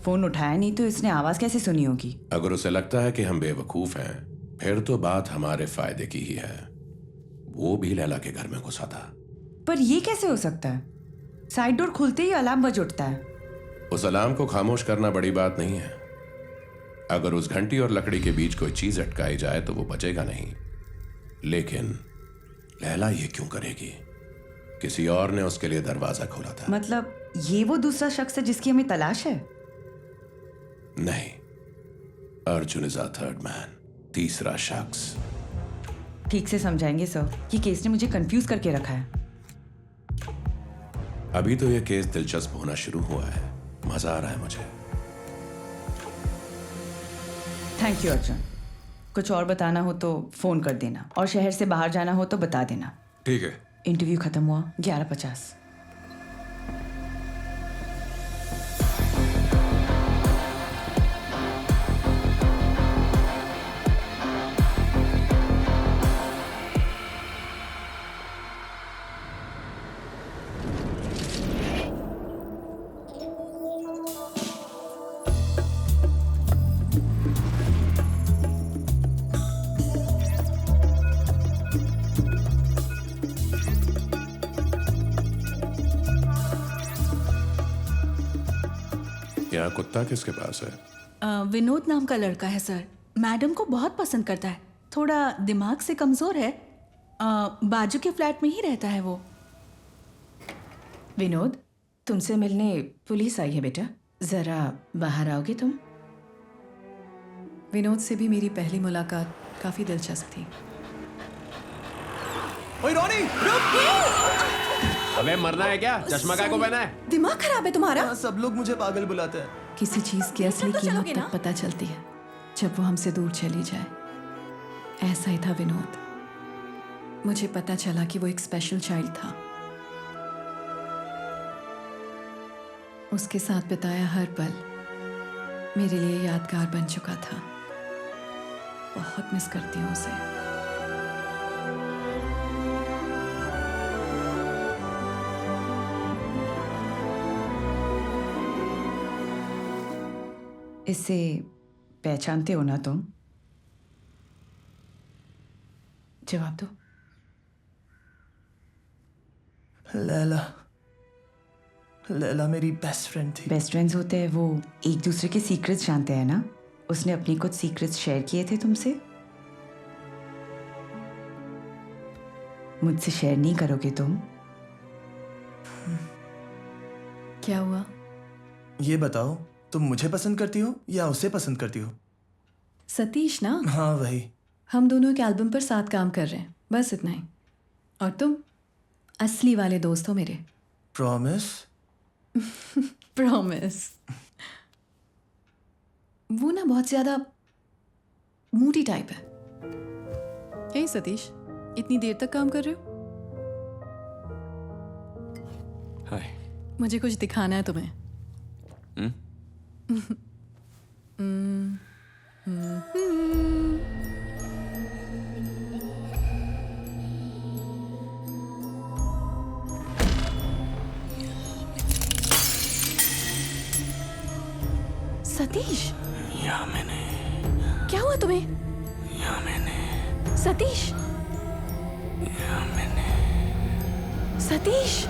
फोन उठाया नहीं तो इसने आवाज कैसे सुनी होगी? अगर उसे लगता है कि हम बेवकूफ हैं, फिर तो बात हमारे फायदे की ही है। वो भी लैला के घर में घुसा था। पर ये कैसे हो सकता है? साइड डोर खुलते ही अलार्म बज उठता है। उस अलार्म को खामोश करना बड़ी बात नहीं है। अगर उस घंटी और लकड़ी के बीच कोई चीज अटकाई जाए तो वो बचेगा नहीं। लेकिन लैला ये क्यों करेगी? किसी और ने उसके लिए दरवाजा खोला था। मतलब ये वो दूसरा शख्स है जिसकी हमें तलाश है? नहीं, Arjun is a third man, तीसरा शख्स। ठीक से समझाएंगे सर? ये केस ने मुझे कंफ्यूज करके रखा है। अभी तो ये केस दिलचस्प होना शुरू हुआ है। मजा आ रहा है मुझे। Thank you Arjun. कुछ और बताना हो तो फोन कर देना, और शहर से बाहर जाना हो तो बता देना। ठीक है। इंटरव्यू खत्म हुआ 11:50। यहाँ कुत्ता किसके पास है? विनोद नाम का लड़का है सर। मैडम को बहुत पसंद करता है। थोड़ा दिमाग से कमजोर है। बाजू के फ्लैट में ही रहता है वो। विनोद, तुमसे मिलने पुलिस आई है बेटा, जरा बाहर आओगे तुम? विनोद से भी मेरी पहली मुलाकात काफी दिलचस्प थी। ओए रोनी, अबे मरना है क्या? चश्मा काय को पहना है? दिमाग खराब है तुम्हारा? सब लोग मुझे पागल बुलाते हैं। किसी चीज की असली कीमत तब पता चलती है जब वो हमसे दूर चली जाए। ऐसा ही था विनोद। मुझे पता चला कि वो एक स्पेशल चाइल्ड था। उसके साथ बिताया हर पल मेरे लिए यादगार बन चुका था। बहुत मिस करती हूँ उसे। इससे पहचानते हो ना तुम? जवाब दो। लैला, लैला मेरी बेस्ट फ्रेंड थी। बेस्ट फ्रेंड्स होते हैं वो एक दूसरे के सीक्रेट्स जानते हैं ना? उसने अपनी कुछ सीक्रेट्स शेयर किए थे तुमसे। मुझसे शेयर नहीं करोगे तुम? क्या हुआ? ये बताओ, तुम मुझे पसंद करती हो या उसे पसंद करती हो? सतीश ना? हाँ वही। हम दोनों के एल्बम पर साथ काम कर रहे हैं, बस इतना ही। और तुम असली वाले दोस्त हो मेरे। प्रॉमिस? प्रॉमिस। वो ना बहुत ज्यादा मूडी टाइप है। हे सतीश, इतनी देर तक काम कर रहे हो? हाय। मुझे कुछ दिखाना है तुम्हें। सतीश, क्या हुआ तुम्हें? सतीश, सतीश,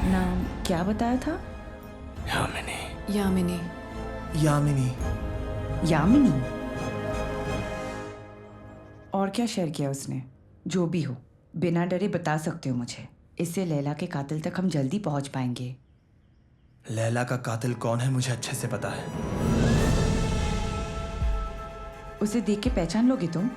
नाम क्या बताया था? यामिनी। यामिनी। यामिनी? और क्या शेयर किया उसने? जो भी हो, बिना डरे बता सकते हो मुझे। इससे लैला के कातिल तक हम जल्दी पहुंच पाएंगे। लैला का कातिल कौन है मुझे अच्छे से पता है। उसे देख के पहचान लोगे तुम?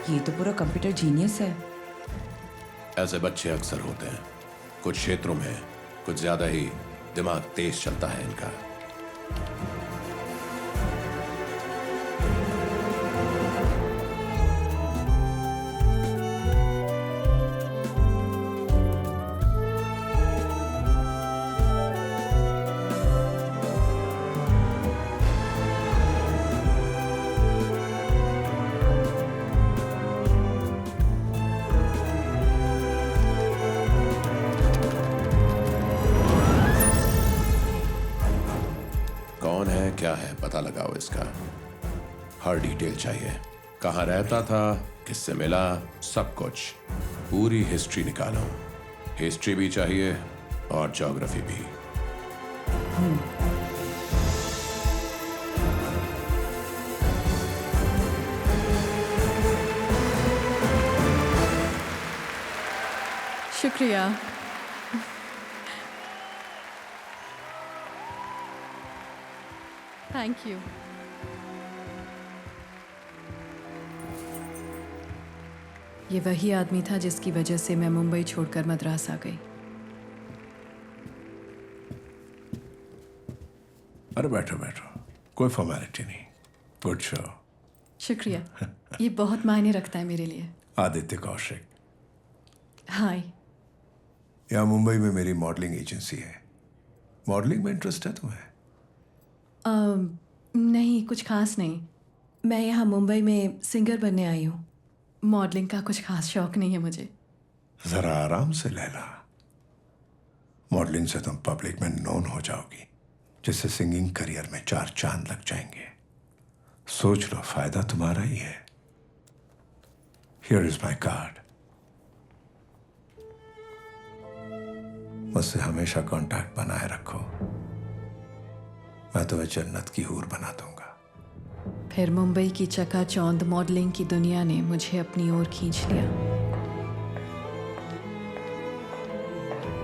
ये तो पूरा कंप्यूटर जीनियस है। ऐसे बच्चे अक्सर होते हैं। कुछ क्षेत्रों में कुछ ज्यादा ही दिमाग तेज चलता है इनका। में क्या है पता लगाओ इसका। हर डिटेल चाहिए, कहाँ रहता था, किससे मिला, सब कुछ, पूरी हिस्ट्री निकालो। हिस्ट्री भी चाहिए और ज्योग्राफी भी। शुक्रिया। Thank you. ये वही आदमी था जिसकी वजह से मैं मुंबई छोड़कर मद्रास आ गई। अरे बैठो बैठो, कोई फॉर्मेलिटी नहीं। Good show. शुक्रिया, ये बहुत मायने रखता है मेरे लिए। आदित्य कौशिक। हाय। यहाँ मुंबई में मेरी मॉडलिंग एजेंसी है। मॉडलिंग में इंटरेस्ट है तुम्हें? नहीं, कुछ खास नहीं। मैं यहाँ मुंबई में सिंगर बनने आई हूँ। मॉडलिंग का कुछ खास शौक नहीं है मुझे। जरा आराम से लैला, मॉडलिंग से तुम पब्लिक में नोन हो जाओगी, जिससे सिंगिंग करियर में 4 चांद लग जाएंगे। सोच लो, फायदा तुम्हारा ही है। Here is my card. मुझसे हमेशा कांटेक्ट बनाए रखो, मैं तुम्हें जन्नत की हूर बना दूंगा। फिर मुंबई की चकाचौंध मॉडलिंग की दुनिया ने मुझे अपनी ओर खींच लिया।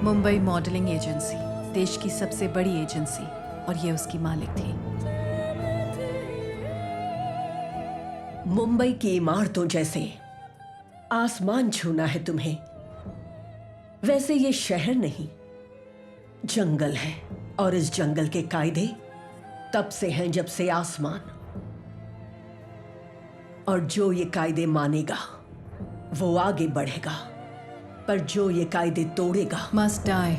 मुंबई मॉडलिंग एजेंसी देश की सबसे बड़ी एजेंसी, और ये उसकी मालिक थी। मुंबई की इमारतों जैसे आसमान छूना है तुम्हें, वैसे ये शहर नहीं, जंगल है। और इस जंगल के कायदे तब से हैं जब से आसमान। और जो ये कायदे मानेगा वो आगे बढ़ेगा, पर जो ये कायदे तोड़ेगा मस्ट डाई।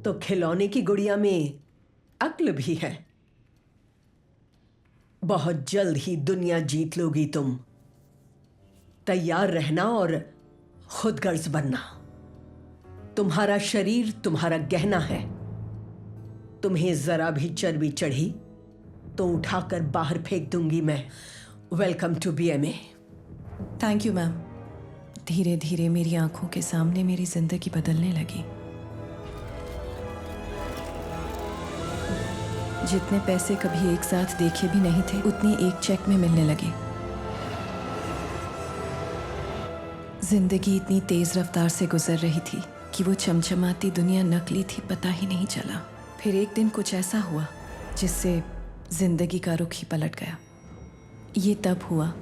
तो खिलौने की गुड़िया में अक्ल भी है। बहुत जल्द ही दुनिया जीत लोगी तुम। तैयार रहना और खुदगर्ज बनना। तुम्हारा शरीर तुम्हारा गहना है। तुम्हें जरा भी चर्बी चढ़ी तो उठाकर बाहर फेंक दूंगी मैं। Welcome to BMA। Thank you ma'am. धीरे धीरे मेरी आंखों के सामने मेरी जिंदगी बदलने लगी। जितने पैसे कभी एक साथ देखे भी नहीं थे, उतने एक चेक में मिलने लगे। जिंदगी इतनी तेज रफ्तार से गुजर रही थी कि वो चमचमाती दुनिया नकली थी, पता ही नहीं चला। फिर एक दिन कुछ ऐसा हुआ जिससे जिंदगी का रुख ही पलट गया। ये तब हुआ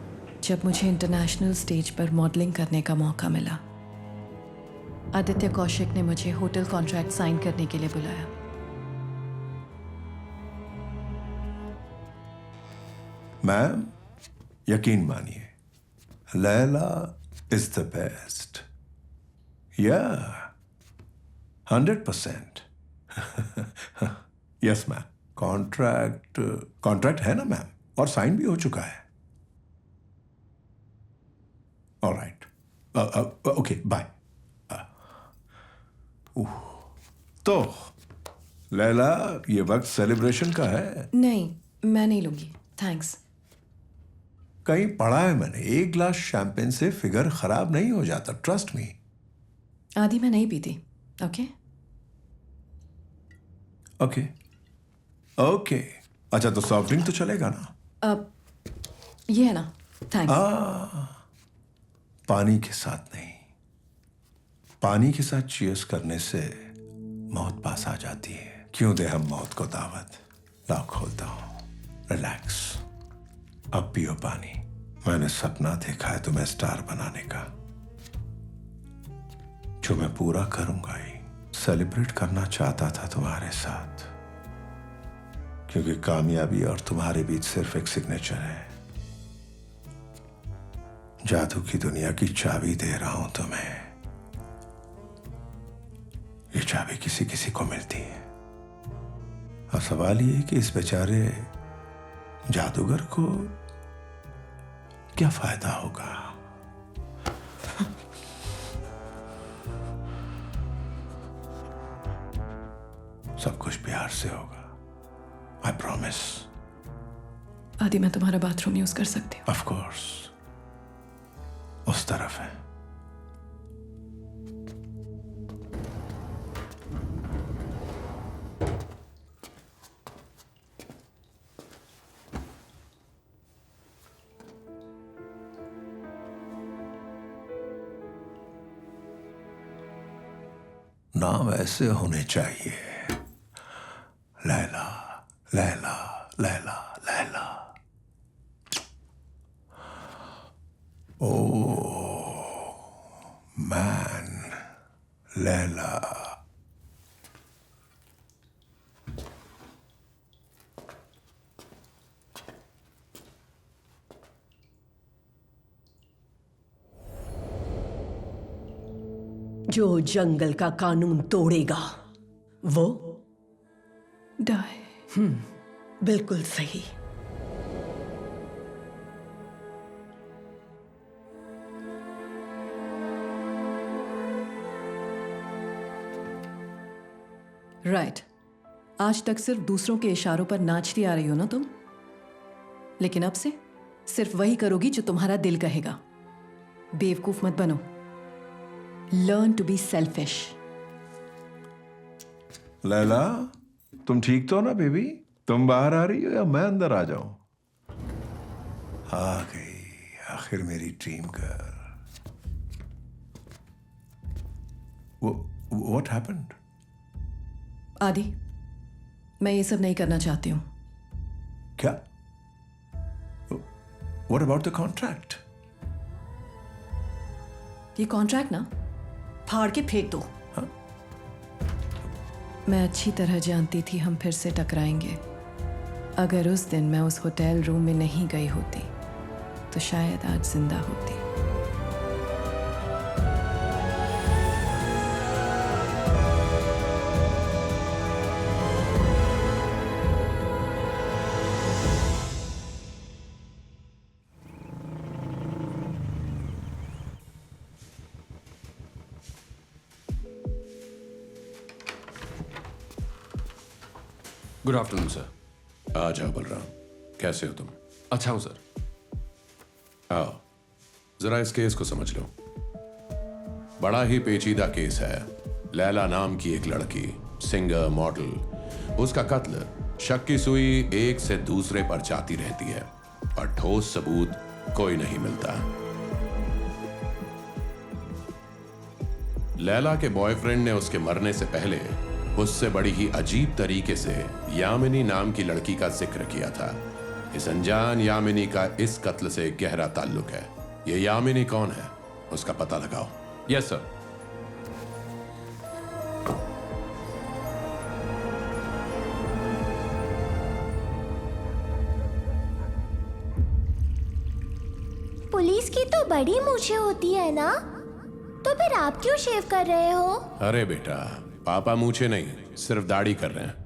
जब मुझे इंटरनेशनल स्टेज पर मॉडलिंग करने का मौका मिला। आदित्य कौशिक ने मुझे होटल कॉन्ट्रैक्ट साइन करने के लिए बुलाया। मैम, यकीन मानिए, लैला इज द बेस्ट। या 100%। Yes ma'am. कॉन्ट्रैक्ट है ना मैम, और साइन भी हो चुका है। Alright, okay, bye. तो लैला, ये वक्त सेलिब्रेशन का है। नहीं, मैं नहीं लूंगी, थैंक्स। कहीं पढ़ा है मैंने, 1 ग्लास शैंपेन से फिगर खराब नहीं हो जाता, ट्रस्ट मी। आदि मैं नहीं पीती। Okay okay okay. अच्छा, तो सॉफ्ट ड्रिंक तो चलेगा ना? अब ये है ना, थैंक्स। पानी के साथ नहीं, पानी के साथ चीयर्स करने से मौत पास आ जाती है। क्यों दे हम मौत को दावत। लाओ खोलता हूं, रिलैक्स। अब पियो पानी। मैंने सपना देखा है तुम्हें स्टार बनाने का, जो मैं पूरा करूंगा ही। सेलिब्रेट करना चाहता था तुम्हारे साथ, क्योंकि कामयाबी और तुम्हारे बीच सिर्फ एक सिग्नेचर है। जादू की दुनिया की चाबी दे रहा हूं तुम्हें। ये चाबी किसी किसी को मिलती है। अब सवाल ये है कि इस बेचारे जादूगर को क्या फायदा होगा। सब कुछ प्यार से होगा, आई प्रॉमिस। आदि, मैं तुम्हारा बाथरूम यूज कर सकती हूँ? ऑफ कोर्स, उस तरफ है। नाम ऐसे होने चाहिए, लैला लैला लैला लैला। Oh man, Laila. जो जंगल का कानून तोड़ेगा वो डाई। बिल्कुल सही। राइट। आज तक सिर्फ दूसरों के इशारों पर नाचती आ रही हो ना तुम, लेकिन अब से सिर्फ वही करोगी जो तुम्हारा दिल कहेगा। बेवकूफ मत बनो। Learn to be selfish. Laila, तुम ठीक तो ना बेबी? तुम बाहर आ रही हो या मैं अंदर आ जाऊं? आ गई आखिर मेरी ड्रीम गर्ल। What happened? आदि, मैं ये सब नहीं करना चाहती हूँ। क्या? What about the contract? ये कॉन्ट्रैक्ट ना फाड़ के फेंक दो। मैं अच्छी तरह जानती थी हम फिर से टकराएंगे। अगर उस दिन मैं उस होटल रूम में नहीं गई होती तो शायद आज जिंदा होती। Good afternoon sir. आ जाओ बलराम, कैसे हो तुम? अच्छा हूँ सर। आओ जरा इस केस को समझ लो। बड़ा ही पेचीदा केस है। लैला नाम की एक लड़की, सिंगर मॉडल, उसका कत्ल शक की सुई एक से दूसरे पर जाती रहती है और ठोस सबूत कोई नहीं मिलता। लैला के बॉयफ्रेंड ने उसके मरने से पहले उससे बड़ी ही अजीब तरीके से यामिनी नाम की लड़की का जिक्र किया था। इस अनजान यामिनी का इस कत्ल से गहरा ताल्लुक है। ये यामिनी कौन है, उसका पता लगाओ। Yes sir. पुलिस की तो बड़ी मूछें होती है ना, तो फिर आप क्यों शेव कर रहे हो? अरे बेटा, पापा मूछे नहीं, सिर्फ दाढ़ी कर रहे हैं।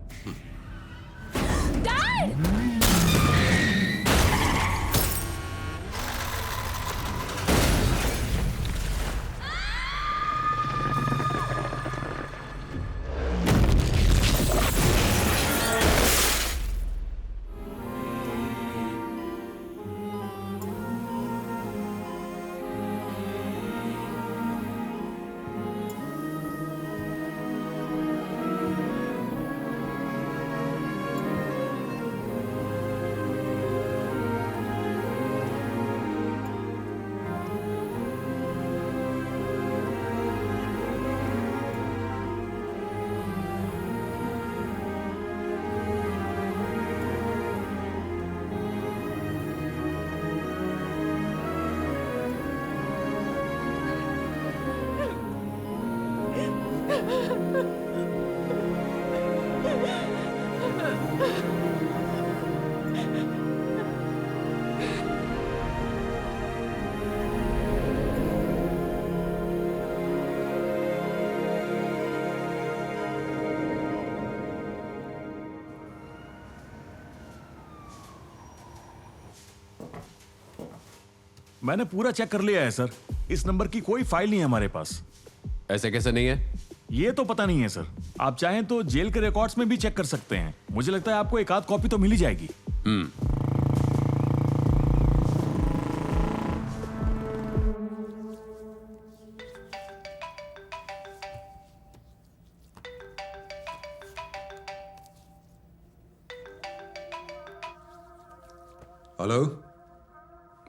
मैंने पूरा चेक कर लिया है सर। इस नंबर की कोई फाइल नहीं है हमारे पास। ऐसे कैसे नहीं है? ये तो पता नहीं है सर। आप चाहें तो जेल के रिकॉर्ड्स में भी चेक कर सकते हैं। मुझे लगता है आपको एक आध कॉपी तो मिल ही जाएगी। हेलो,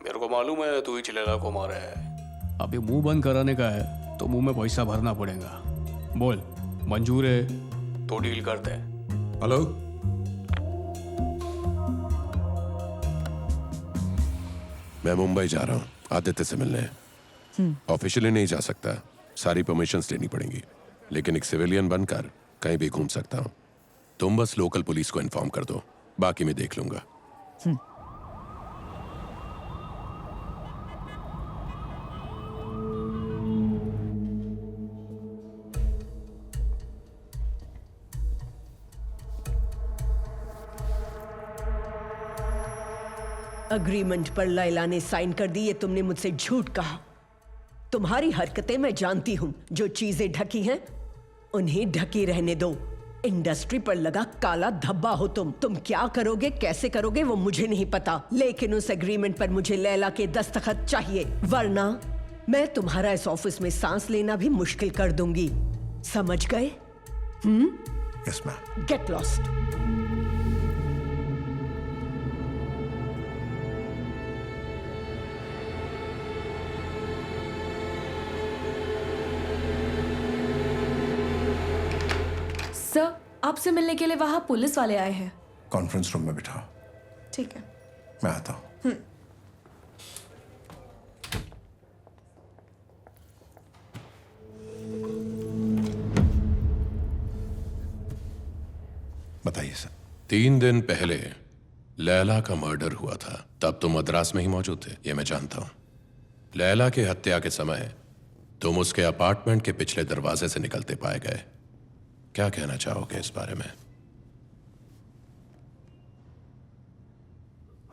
मेरे को मालूम है तू ही चिलेला को मारा है। अभी मुंह बंद कराने का है तो मुंह में पैसा भरना पड़ेगा। बोल, मंजूर है तो डील करते हैं। हेलो, मैं मुंबई जा रहा हूँ आदित्य से मिलने। ऑफिशियली नहीं जा सकता, सारी परमिशंस लेनी पड़ेंगी, लेकिन एक सिविलियन बनकर कहीं भी घूम सकता हूँ। तुम बस लोकल पुलिस को इन्फॉर्म कर दो, बाकी मैं देख लूंगा। अग्रीमेंट पर लैला ने साइन कर दी, ये तुमने मुझसे झूठ कहा। तुम्हारी हरकतें मैं जानती हूं। जो चीजें ढकी हैं उन्हें ढकी रहने दो। इंडस्ट्री पर लगा काला धब्बा हो तुम क्या करोगे, कैसे करोगे वो मुझे नहीं पता, लेकिन उस एग्रीमेंट पर मुझे लैला के दस्तखत चाहिए, वरना मैं तुम्हारा इस ऑफिस में सांस लेना भी मुश्किल कर दूंगी। समझ गए? Yes ma'am. Get lost. Sir, आपसे मिलने के लिए वहां पुलिस वाले आए हैं। कॉन्फ्रेंस रूम में बिठाओ। ठीक है। मैं आता हूँ। बताइए सर। 3 दिन पहले लैला का मर्डर हुआ था, तब तुम मद्रास में ही मौजूद थे, ये मैं जानता हूं। लैला की हत्या के समय तुम उसके अपार्टमेंट के पिछले दरवाजे से निकलते पाए गए। क्या कहना चाहोगे इस बारे में?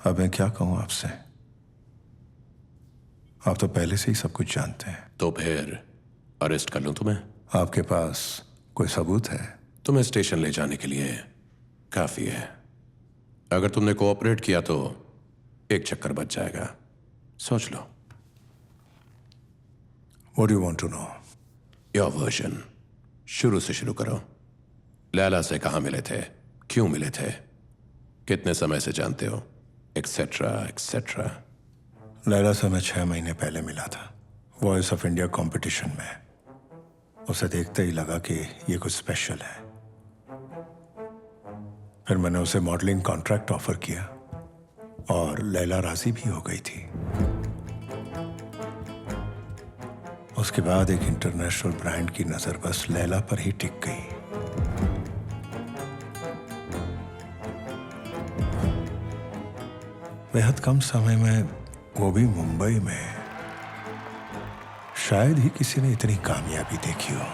अब मैं क्या कहूं आपसे? आप तो पहले से ही सब कुछ जानते हैं। तो फिर अरेस्ट कर लूं तुम्हें? आपके पास कोई सबूत है? तुम्हें स्टेशन ले जाने के लिए काफी है। अगर तुमने कोऑपरेट किया तो एक चक्कर बच जाएगा। सोच लो। What do you want to know? Your version. शुरू से शुरू करो। लैला से कहाँ मिले थे, क्यों मिले थे, कितने समय से जानते हो, एक्सेट्रा एक्सेट्रा। लैला से मैं 6 महीने पहले मिला था, वॉइस ऑफ इंडिया कंपटीशन में। उसे देखते ही लगा कि ये कुछ स्पेशल है। फिर मैंने उसे मॉडलिंग कॉन्ट्रैक्ट ऑफर किया और लैला राजी भी हो गई थी। उसके बाद एक इंटरनेशनल ब्रांड की नजर बस लैला पर ही टिक गई। बेहद कम समय में, वो भी मुंबई में। शायद ही किसी ने इतनी कामयाबी देखी हो,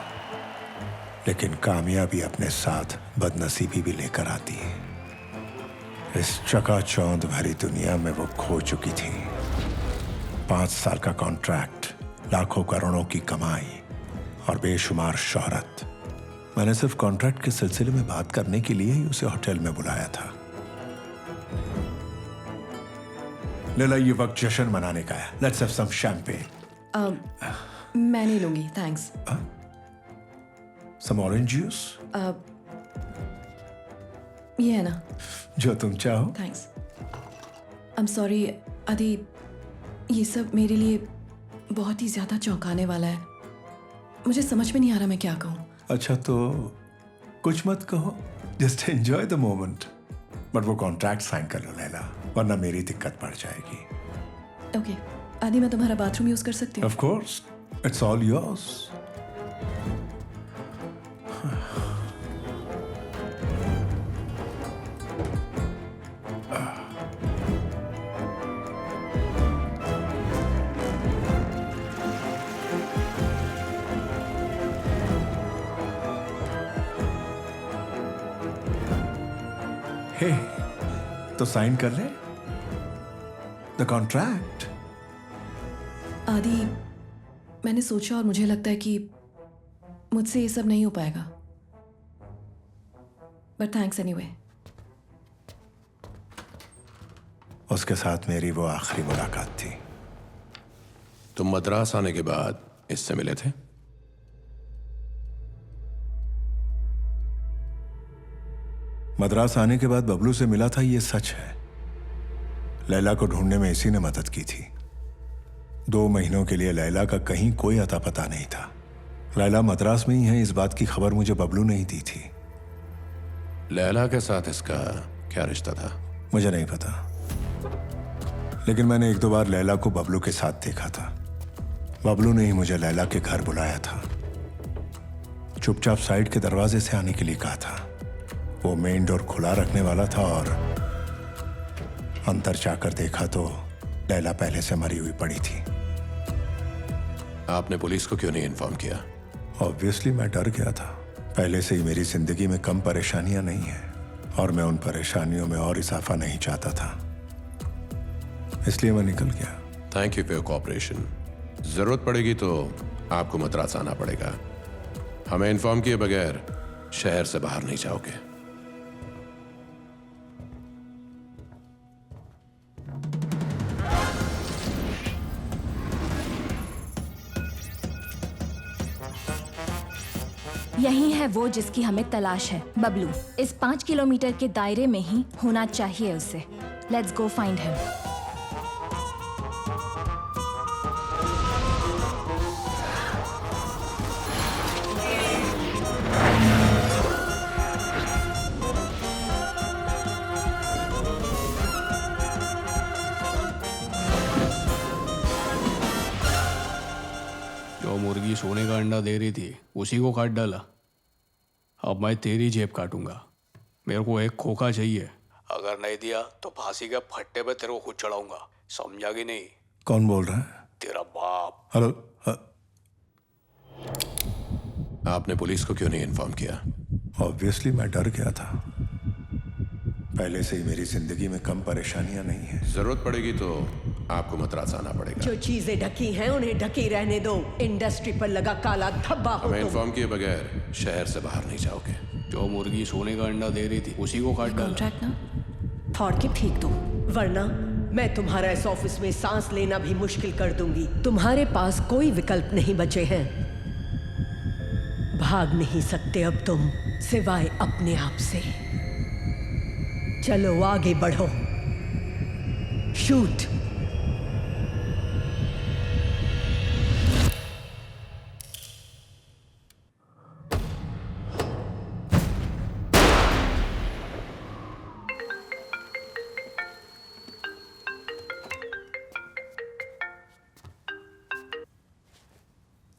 लेकिन कामयाबी अपने साथ बदनसीबी भी लेकर आती है। इस चकाचौंध भरी दुनिया में वो खो चुकी थी। 5 साल का कॉन्ट्रैक्ट, लाखों करोड़ों की कमाई और बेशुमार शोहरत। मैंने सिर्फ कॉन्ट्रैक्ट के सिलसिले में बात करने के लिए ही उसे होटल में बुलाया था। लैला, ये वक्त जश्न मनाने का है। Let's have some champagne. मैं नहीं लूंगी, थैंक्स। Some orange juice? ये है ना, जो तुम चाहो। थैंक्स। आई एम सॉरी आदि, ये सब मेरे लिए बहुत ही ज्यादा चौंकाने वाला है। मुझे समझ में नहीं आ रहा मैं क्या कहूँ। अच्छा तो कुछ मत कहो, just enjoy the moment. But वो कॉन्ट्रैक्ट साइन कर लो लैला, वरना मेरी दिक्कत बढ़ जाएगी। ओके आदि, मैं तुम्हारा बाथरूम यूज कर सकती हूँ? Of course, it's all yours. Hey, तो साइन कर ले द कॉन्ट्रैक्ट। आदि, मैंने सोचा और मुझे लगता है कि मुझसे ये सब नहीं हो पाएगा, बट थैंक्स एनीवे। उसके साथ मेरी वो आखिरी मुलाकात थी। तुम मद्रास आने के बाद इससे मिले थे? मद्रास आने के बाद बबलू से मिला था, ये सच है। लैला को ढूंढने में इसी ने मदद की थी। 2 महीनों के लिए लैला का कहीं कोई अता पता नहीं था। लैला मद्रास में ही है, इस बात की खबर मुझे बबलू ने ही दी थी। लैला के साथ इसका क्या रिश्ता था? मुझे नहीं पता, लेकिन मैंने 1-2 बार लैला को बबलू के साथ देखा था। बबलू ने ही मुझे लैला के घर बुलाया था। चुपचाप साइड के दरवाजे से आने के लिए कहा था। वो मेन डोर खुला रखने वाला था और अंदर जाकर देखा तो लैला पहले से मरी हुई पड़ी थी। आपने पुलिस को क्यों नहीं इन्फॉर्म किया? ऑब्वियसली मैं डर गया था। पहले से ही मेरी जिंदगी में कम परेशानियां नहीं हैं और मैं उन परेशानियों में और इजाफा नहीं चाहता था, इसलिए मैं निकल गया। Thank you for your cooperation. जरूरत पड़ेगी तो आपको मद्रास आना पड़ेगा। हमें इन्फॉर्म किए बगैर शहर से बाहर नहीं जाओगे। यही है वो जिसकी हमें तलाश है, बबलू। इस 5 किलोमीटर के दायरे में ही होना चाहिए उसे। Let's go find him. जो मुर्गी सोने का अंडा दे रही थी उसी को काट डाला। अब मैं तेरी जेब काटूंगा। मेरे को एक खोखा चाहिए, अगर नहीं दिया तो फांसी के फट्टे पे तेरे को खुद चढ़ाऊंगा। समझा कि नहीं? कौन बोल रहा है? तेरा बाप। हेलो। आपने पुलिस को क्यों नहीं इन्फॉर्म किया? ऑब्वियसली मैं डर गया था। पहले से ही मेरी जिंदगी में कम परेशानियां नहीं है। जरूरत पड़ेगी तो आपको मद्रास आना पड़ेगा। जो चीजें ढकी हैं उन्हें ढकी रहने दो। इंडस्ट्री पर लगा काला धब्बा हो हमें तुम। इन्फॉर्म किए बगैर शहर से बाहर नहीं जाओगे। जो मुर्गी सोने का अंडा दे रही थी उसी को काट डाला। कॉन्ट्रैक्ट ना फाड़ के फेंक दो, वरना मैं तुम्हारा इस ऑफिस में सांस लेना भी मुश्किल कर दूंगी। तुम्हारे पास कोई विकल्प नहीं बचे हैं। भाग नहीं सकते अब तुम, सिवाय अपने आप से। चलो आगे बढ़ो। शूट।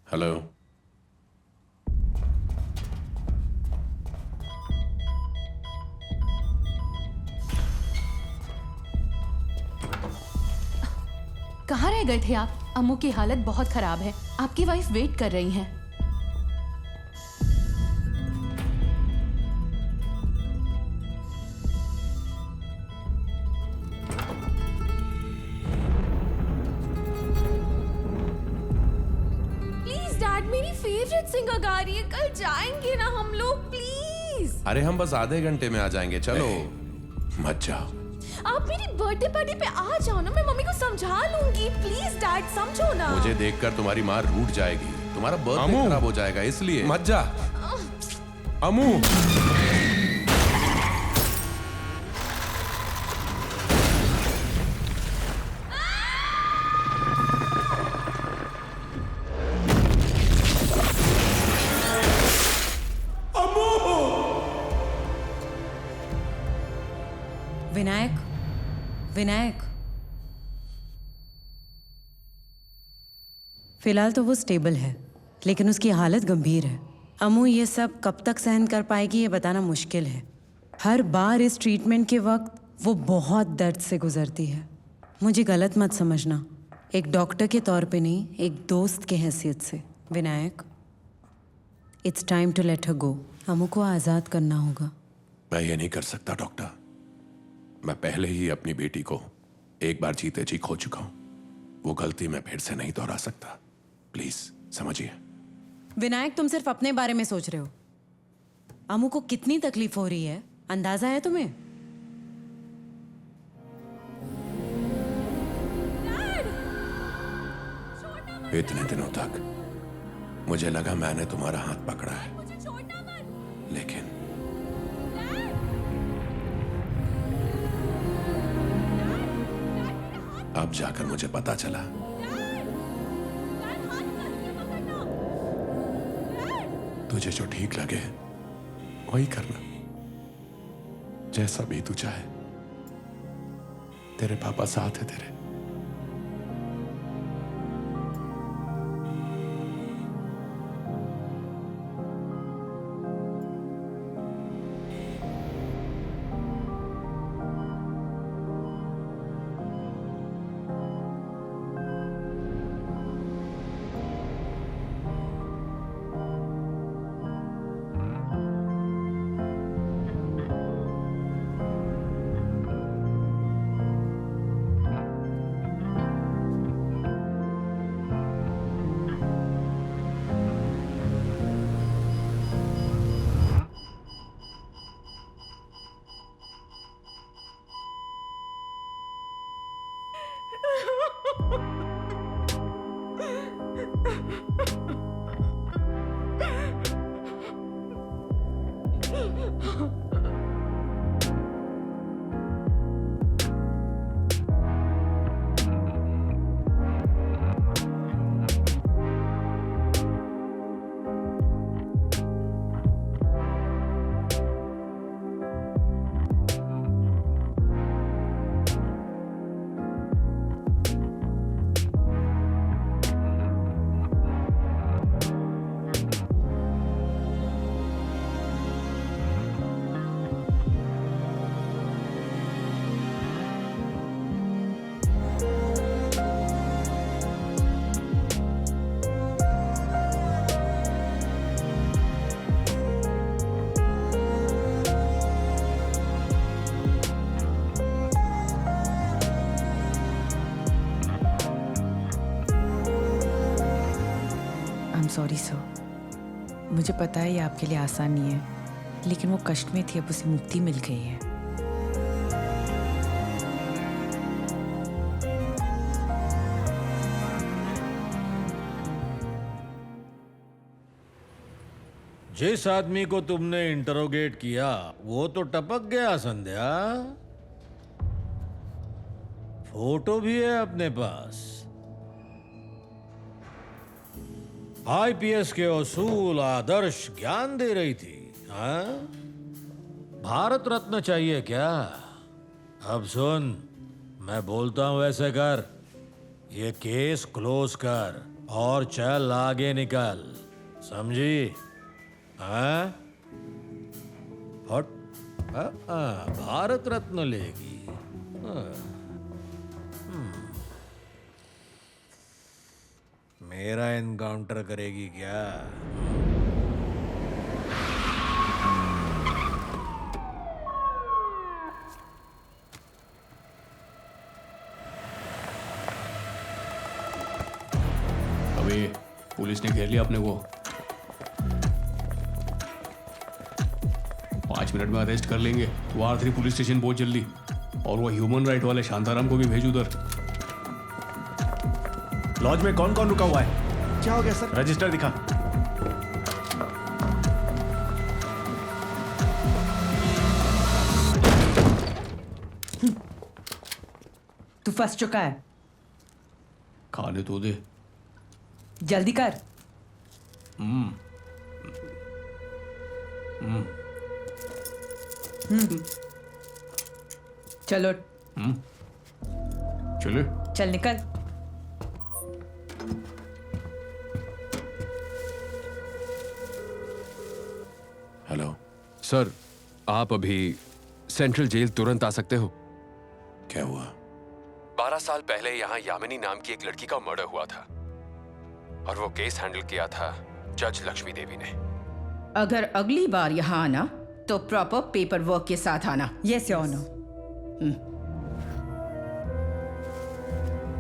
हेलो। कहाँ रह गए थे आप? अम्मू की हालत बहुत खराब है, आपकी वाइफ वेट कर रही हैं। प्लीज डैड, मेरी फेवरेट सिंगर गा रही है। कल जाएंगे ना हम लोग, प्लीज। अरे हम बस आधे घंटे में आ जाएंगे, चलो। मत जाओ। आप मेरी बर्थडे पार्टी पे आ जाओ ना, मैं मम्मी को समझा लूंगी। प्लीज डैड, समझो ना। मुझे देखकर तुम्हारी माँ रूठ जाएगी, तुम्हारा बर्थडे खराब हो जाएगा, इसलिए मत जा। अमू। विनायक, विनायक, फिलहाल तो वो स्टेबल है, लेकिन उसकी हालत गंभीर है। अमू ये सब कब तक सहन कर पाएगी ये बताना मुश्किल है। हर बार इस ट्रीटमेंट के वक्त वो बहुत दर्द से गुजरती है। मुझे गलत मत समझना, एक डॉक्टर के तौर पे नहीं, एक दोस्त के हैसियत से। Vinayak, it's time to let her go. Amu को आज़ाद करना होगा। मैं ये नहीं कर सकता डॉक्टर। मैं पहले ही अपनी बेटी को एक बार जीते जी खो चुका हूं। वो गलती मैं फिर से नहीं दोहरा सकता। प्लीज समझिए। विनायक, तुम सिर्फ अपने बारे में सोच रहे हो। अमू को कितनी तकलीफ हो रही है, अंदाजा है तुम्हें? इतने दिनों तक मुझे लगा मैंने तुम्हारा हाथ पकड़ा है, लेकिन अब जाकर मुझे पता चला तुझे जो ठीक लगे वही करना, जैसा भी तू चाहे। तेरे पापा साथ है तेरे। सॉरी सर, मुझे पता है ये आपके लिए आसान नहीं है, लेकिन वो कष्ट में थी, अब उसे मुक्ति मिल गई है। जिस आदमी को तुमने इंटरोगेट किया वो तो टपक गया संध्या। फोटो भी है अपने पास। आईपीएस के असूल आदर्श ज्ञान दे रही थी। हाँ? भारत रत्न चाहिए क्या? अब सुन, मैं बोलता हूं वैसे कर। ये केस क्लोज कर और चल आगे निकल, समझी? हाँ? हट। भारत रत्न लेगी। मेरा एनकाउंटर करेगी क्या? अबे पुलिस ने घेर लिया अपने को। 5 मिनट में अरेस्ट कर लेंगे। वो R3 पुलिस स्टेशन पहुंच जल्दी, और वो ह्यूमन राइट वाले शांताराम को भी भेज उधर। लॉज में कौन कौन रुका हुआ है? क्या हो गया सर? रजिस्टर दिखा। तू फंस चुका है, खाने तो दे। जल्दी कर। चलो चले, चल निकल। हेलो सर, आप अभी सेंट्रल जेल तुरंत आ सकते हो। क्या हुआ? 12 साल पहले यहाँ यामिनी नाम की एक लड़की का मर्डर हुआ था, और वो केस हैंडल किया था जज लक्ष्मी देवी ने। अगर अगली बार यहाँ आना तो प्रॉपर पेपर वर्क के साथ आना। Yes your honour.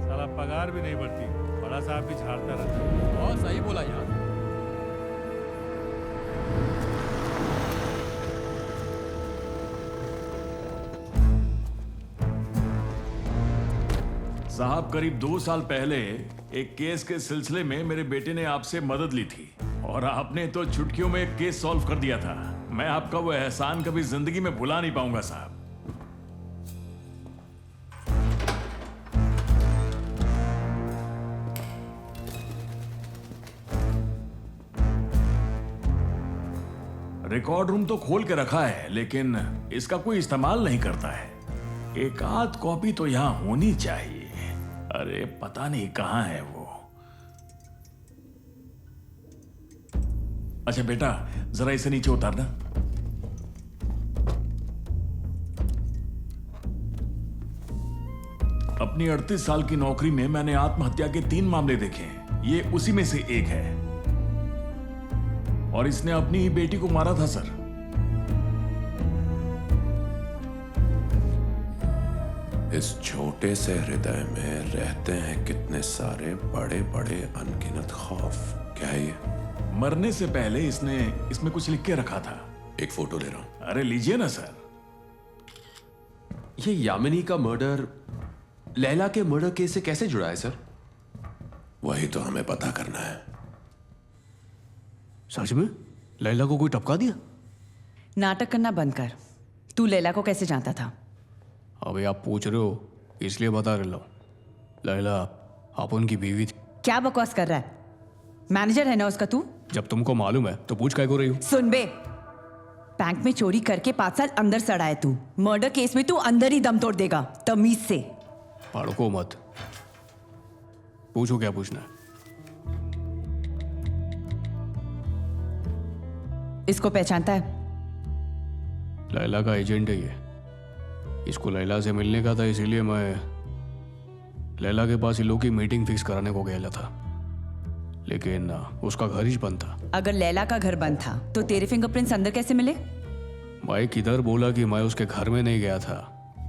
साला पगार भी नहीं बढ़ती, बड़ा साहब भी झाड़ता रहता। बहुत सही बोला यार। साहब करीब 2 साल पहले एक केस के सिलसिले में मेरे बेटे ने आपसे मदद ली थी और आपने तो चुटकियों में एक केस सॉल्व कर दिया था। मैं आपका वो एहसान कभी जिंदगी में भुला नहीं पाऊंगा साहब। रिकॉर्ड रूम तो खोल के रखा है लेकिन इसका कोई इस्तेमाल नहीं करता है। एक आध कॉपी तो यहां होनी चाहिए। अरे पता नहीं कहां है वो। अच्छा बेटा जरा इसे नीचे उतारना। अपनी 38 साल की नौकरी में मैंने आत्महत्या के 3 मामले देखे हैं। ये उसी में से एक है और इसने अपनी ही बेटी को मारा था सर। इस छोटे से हृदय में रहते हैं कितने सारे बड़े बड़े अनगिनत खौफ। क्या है ये? मरने से पहले इसने इसमें कुछ लिख के रखा था। एक फोटो ले रहा हूं। अरे लीजिए ना सर। ये यामिनी का मर्डर लैला के मर्डर केस से कैसे जुड़ा है सर? वही तो हमें पता करना है। सच में लैला को कोई टपका दिया? नाटक करना बंद कर। तू लैला को कैसे जानता था? अभी आप पूछ रहे हो इसलिए बता रहा हूं। लैला आप उनकी बीवी थी। क्या बकवास कर रहा है? मैनेजर है ना उसका तू? जब तुमको मालूम है तो पूछ काय को रही हो? सुन बे, बैंक में चोरी करके 5 साल अंदर सड़ा है तू। मर्डर केस में तू अंदर ही दम तोड़ देगा। तमीज से भड़को मत। पूछो क्या पूछना है। इसको पहचानता है? लैला का एजेंट है ये। इसको लैला से मिलने का था इसीलिए मैं लैला के पास इन लोग की मीटिंग फिक्स कराने को गया था, लेकिन उसका घर ही बंद था। अगर लैला का घर बंद था तो तेरे फिंगरप्रिंट्स अंदर कैसे मिले? भाई किधर बोला कि मैं उसके घर में नहीं गया था,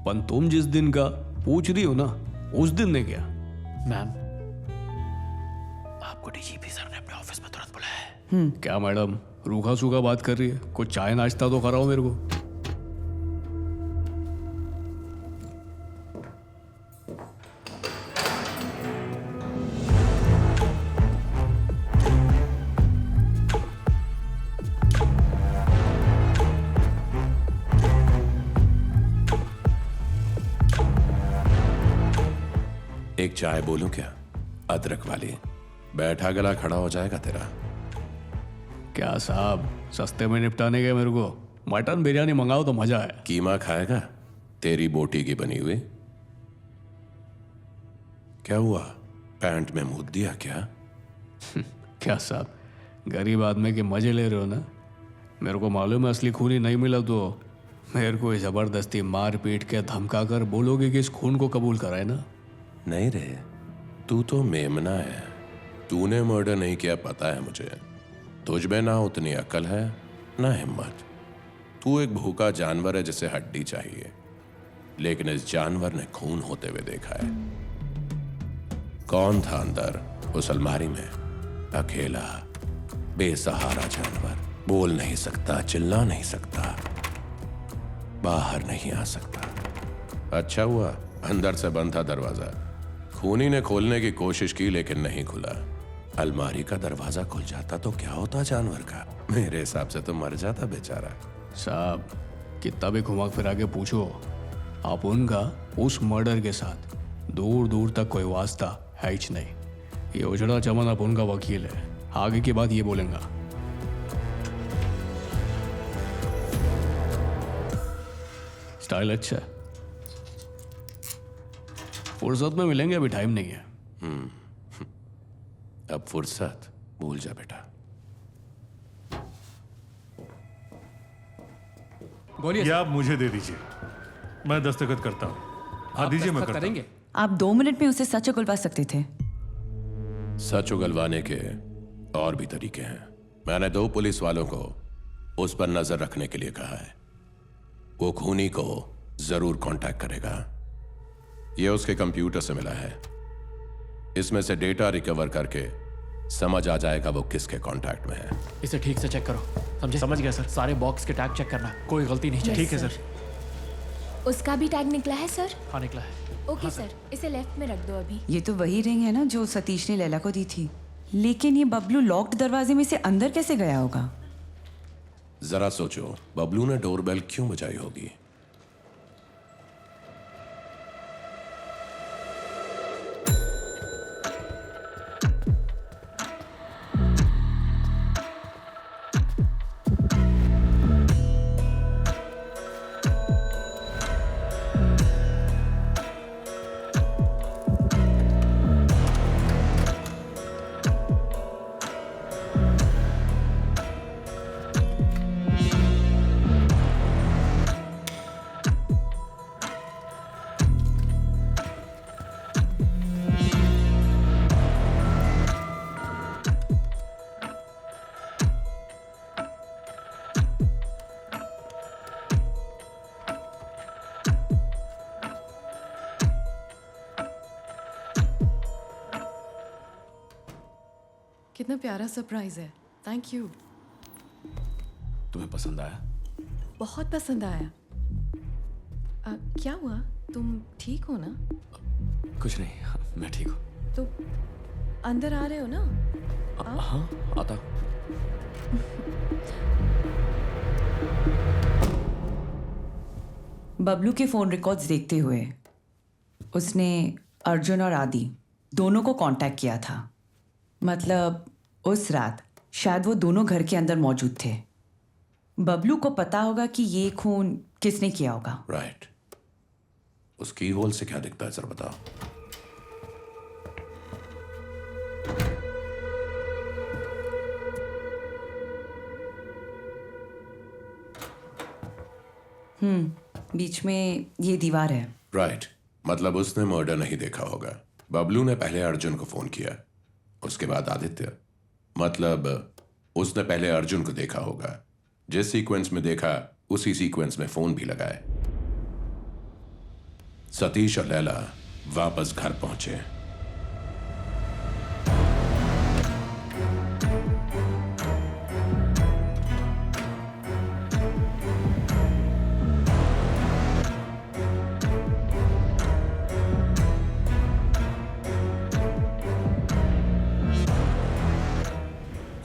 पर तुम जिस दिन का पूछ रही हो ना उस दिन नहीं गया। मैम आपको डीजीपी सर ने अपने ऑफिस में तुरंत बुलाया है। क्या मैडम रूखा सूखा बात कर रही है? कुछ चाय नाश्ता तो कराओ मेरे को। एक चाय बोलूं क्या? अदरक वाली। बैठा गला खड़ा हो जाएगा तेरा। क्या साहब सस्ते में निपटाने गए मेरे को? मटन बिरयानी मंगाओ तो मजा है। कीमा खाएगा? तेरी बोटी की बनी हुई। क्या हुआ? पैंट में मूत दिया क्या? क्या साहब गरीब आदमी के मजे ले रहे हो ना? मेरे को मालूम है असली खूनी नहीं मिला तो मेरे को जबरदस्ती मार पीट के धमका कर बोलोगे कि इस खून को कबूल कराए ना। नहीं रे, तू तो मेमना है। तूने मर्डर नहीं किया पता है मुझे। तुझ में ना उतनी अकल है ना हिम्मत। तू एक भूखा जानवर है जिसे हड्डी चाहिए, लेकिन इस जानवर ने खून होते हुए देखा है। कौन था अंदर उस अलमारी में? अकेला बेसहारा जानवर। बोल नहीं सकता, चिल्ला नहीं सकता, बाहर नहीं आ सकता। अच्छा हुआ अंदर से बंद था दरवाजा। खूनी ने खोलने की कोशिश की लेकिन नहीं खुला। अलमारी का दरवाजा खुल जाता तो क्या होता जानवर का? मेरे हिसाब से तो मर जाता बेचारा। साहब कितना भी घुमा फिरा के पूछो, आप उनका उस मर्डर के साथ दूर दूर तक कोई वास्ता है ही नहीं। ये उजड़ा चमन आप उनका वकील है। आगे की बात ये बोलेंगा। स्टाइल अच्छा है। फुर्सत में मिलेंगे, अभी टाइम नहीं है। अब फुर्सत भूल जा बेटा। बोलिए। ये आप मुझे दे दीजिए, मैं दस्तखत करता हूँ। हाँ दीजिए, मैं करता हूँ। आप 2 मिनट में उसे सच उगलवा सकते थे। सच उगलवाने के और भी तरीके हैं। मैंने 2 पुलिस वालों को उस पर नजर रखने के लिए कहा है। वो खूनी को जरूर कांटेक्ट करेगा। ये उसके कंप्यूटर से मिला है। इसमें से डेटा रिकवर करके समझ आ जाएगा वो किसके कांटेक्ट में है। इसे ठीक से चेक करो। समझे? समझ गया सर। सारे बॉक्स के टैग चेक करना, कोई गलती नहीं चाहिए। ठीक है सर। उसका भी टैग निकला है सर? हाँ निकला है। ओके सर, इसे लेफ्ट में रख दो अभी। ये तो वही रिंग है ना जो सतीश ने लैला को दी थी, लेकिन ये बबलू लॉक्ड दरवाजे में से अंदर कैसे गया होगा? जरा सोचो, बबलू ने डोरबेल क्यों बजाई होगी? कितना प्यारा सरप्राइज है। Thank you. तुम्हें पसंद आया? बहुत पसंद आया। क्या हुआ, तुम ठीक हो ना? कुछ नहीं, मैं ठीक हूँ। तो अंदर आ रहे हो ना? हाँ आता। बबलू के फोन रिकॉर्ड्स देखते हुए उसने अर्जुन और आदि दोनों को कांटेक्ट किया था। मतलब उस रात शायद वो दोनों घर के अंदर मौजूद थे। बबलू को पता होगा कि ये खून किसने किया होगा। राइट। उस की होल से क्या दिखता है सर, बताओ। बीच में ये दीवार है। राइट। मतलब उसने मर्डर नहीं देखा होगा। बबलू ने पहले अर्जुन को फोन किया, उसके बाद आदित्य। मतलब उसने पहले अर्जुन को देखा होगा, जिस सीक्वेंस में देखा उसी सीक्वेंस में फोन भी लगाए। सतीश और लैला वापस घर पहुंचे।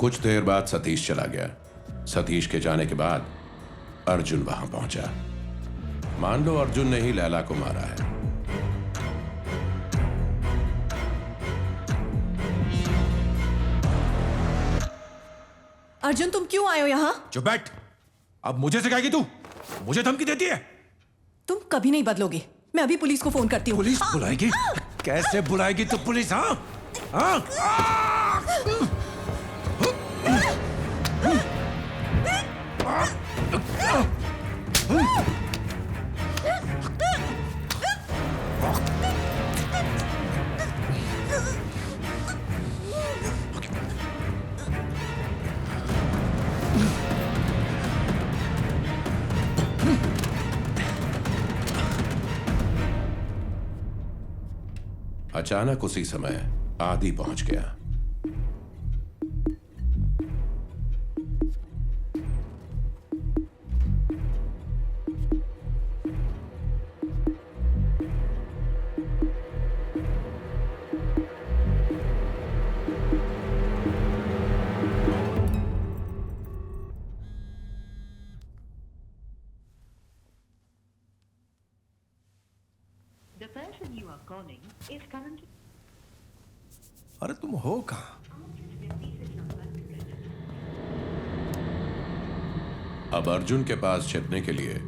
कुछ देर बाद सतीश चला गया। सतीश के जाने के बाद अर्जुन वहां पहुंचा। मान लो अर्जुन ने ही लैला को मारा है। अर्जुन, तुम क्यों आए हो यहाँ? चुप बैठ। अब मुझे सिखाएगी तू? मुझे धमकी देती है? तुम कभी नहीं बदलोगे। मैं अभी पुलिस को फोन करती हूँ। पुलिस बुलाएगी? कैसे बुलाएगी तू पुलिस? हाँ हाँ। अचानक उसी समय आदि पहुंच गया। The person you are calling is currently. अरे तुम हो कहाँ? अब अर्जुन के पास छिपने के लिए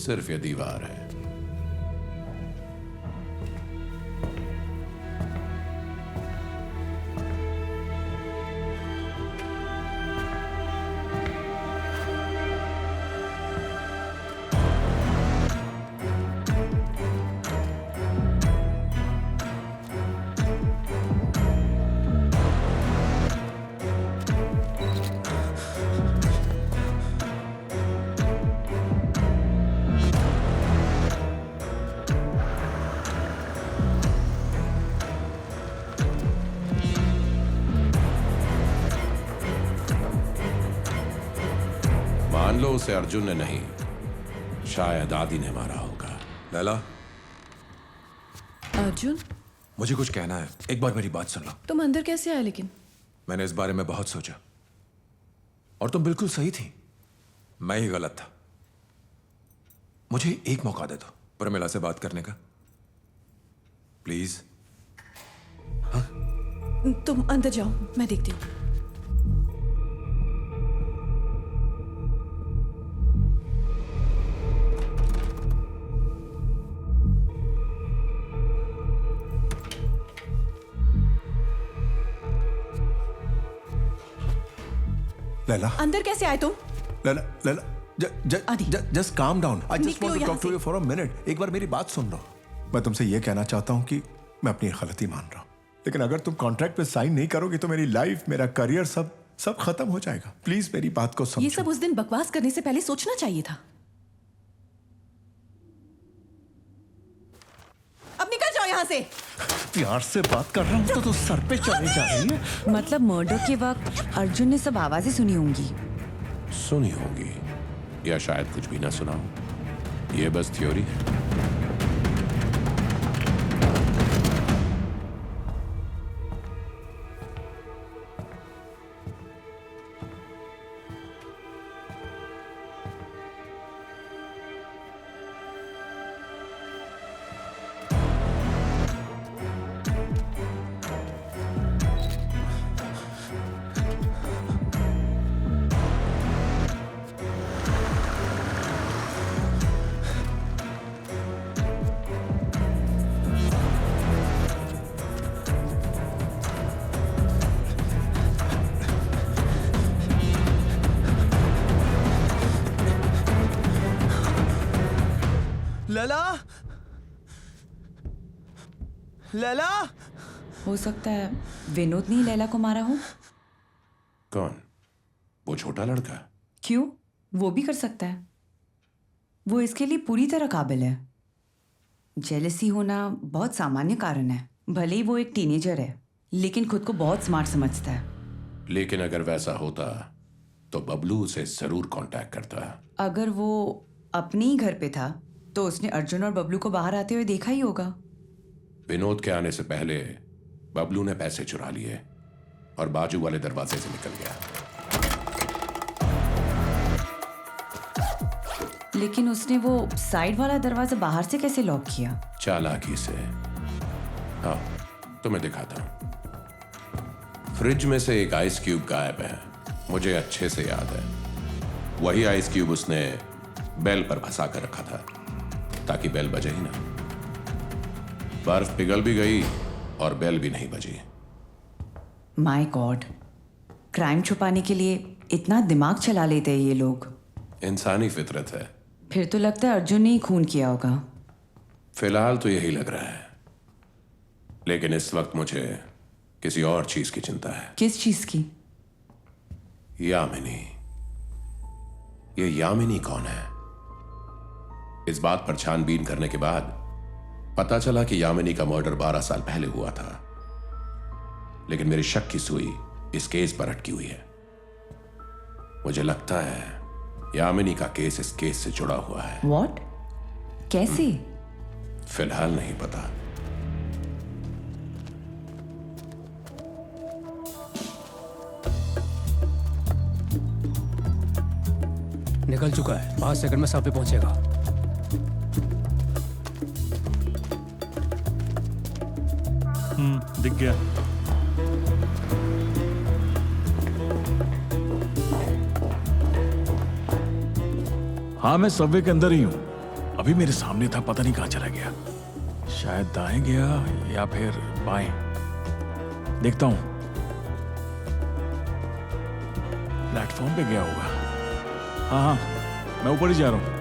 सिर्फ ये दीवार है। मान लो उसे अर्जुन ने नहीं, शायद आदि ने मारा होगा। लैला, अर्जुन, मुझे कुछ कहना है, एक बार मेरी बात सुन लो। तुम अंदर कैसे आए लेकिन? मैंने इस बारे में बहुत सोचा और तुम बिल्कुल सही थी, मैं ही गलत था। मुझे एक मौका दे दो प्रमिला से बात करने का, प्लीज। तुम अंदर जाओ, मैं देखती हूँ। लैला, अंदर कैसे आए तुम? Laila, Laila, just calm down. I just want to talk to you for a minute. एक बार मेरी बात सुन लो। मैं तुमसे ये कहना चाहता हूँ कि मैं अपनी गलती मान रहा हूँ, लेकिन अगर तुम कॉन्ट्रैक्ट पे साइन नहीं करोगे तो मेरी लाइफ, मेरा करियर सब खत्म हो जाएगा। प्लीज मेरी बात को समझो। ये सब उस दिन बकवास करने से पहले सोचना चाहिए था। अब निकल जाओ यहाँ से। प्यार से बात कर रहा हूँ तो सर पे चढ़े जा रही है। मतलब मर्डर के वक्त अर्जुन ने सब आवाजें सुनी होंगी। सुनी होंगी या शायद कुछ भी ना सुना हो। ये बस थ्योरी है। लैला, लैला, हो सकता है विनोद ने ही लैला को मारा हो। कौन? वो छोटा लड़का? क्यों? वो भी कर सकता है। वो इसके लिए पूरी तरह काबिल है। जेलसी होना बहुत सामान्य कारण है। भले ही वो एक टीनेजर है, लेकिन खुद को बहुत स्मार्ट समझता है। लेकिन अगर वैसा होता तो बबलू उसे जरूर कांटेक्ट करता। अगर वो अपने ही घर पे था तो उसने अर्जुन और बबलू को बाहर आते हुए देखा ही होगा। विनोद के आने से पहले बबलू ने पैसे चुरा लिए और बाजू वाले दरवाजे से निकल गया। लेकिन उसने वो साइड वाला दरवाजा बाहर से कैसे लॉक किया? चालाकी से। हाँ, तुम्हें दिखाता हूं। फ्रिज में से एक आइस क्यूब गायब है, मुझे अच्छे से याद है। वही आइस क्यूब उसने बेल पर फंसा कर रखा था ताकि बेल बजे ही ना। बर्फ पिघल भी गई और बेल भी नहीं बजी। माय गॉड, क्राइम छुपाने के लिए इतना दिमाग चला लेते हैं ये लोग। इंसानी फितरत है। फिर तो लगता है अर्जुन ने ही खून किया होगा। फिलहाल तो यही लग रहा है, लेकिन इस वक्त मुझे किसी और चीज की चिंता है। किस चीज की? यामिनी। ये यामिनी कौन है? इस बात पर छानबीन करने के बाद पता चला कि यामिनी का मर्डर 12 साल पहले हुआ था, लेकिन मेरी शक की सुई इस केस पर अटकी हुई है। मुझे लगता है यामिनी का केस इस केस से जुड़ा हुआ है। व्हाट? कैसे? फिलहाल नहीं पता। निकल चुका है, 5 सेकंड में सब पे पहुंचेगा। दिख गया। हाँ, मैं सबवे के अंदर ही हूं। अभी मेरे सामने था, पता नहीं कहां चला गया। शायद दाएं गया या फिर बाएं, देखता हूं। प्लेटफॉर्म पे गया होगा। हाँ, मैं ऊपर ही जा रहा हूं।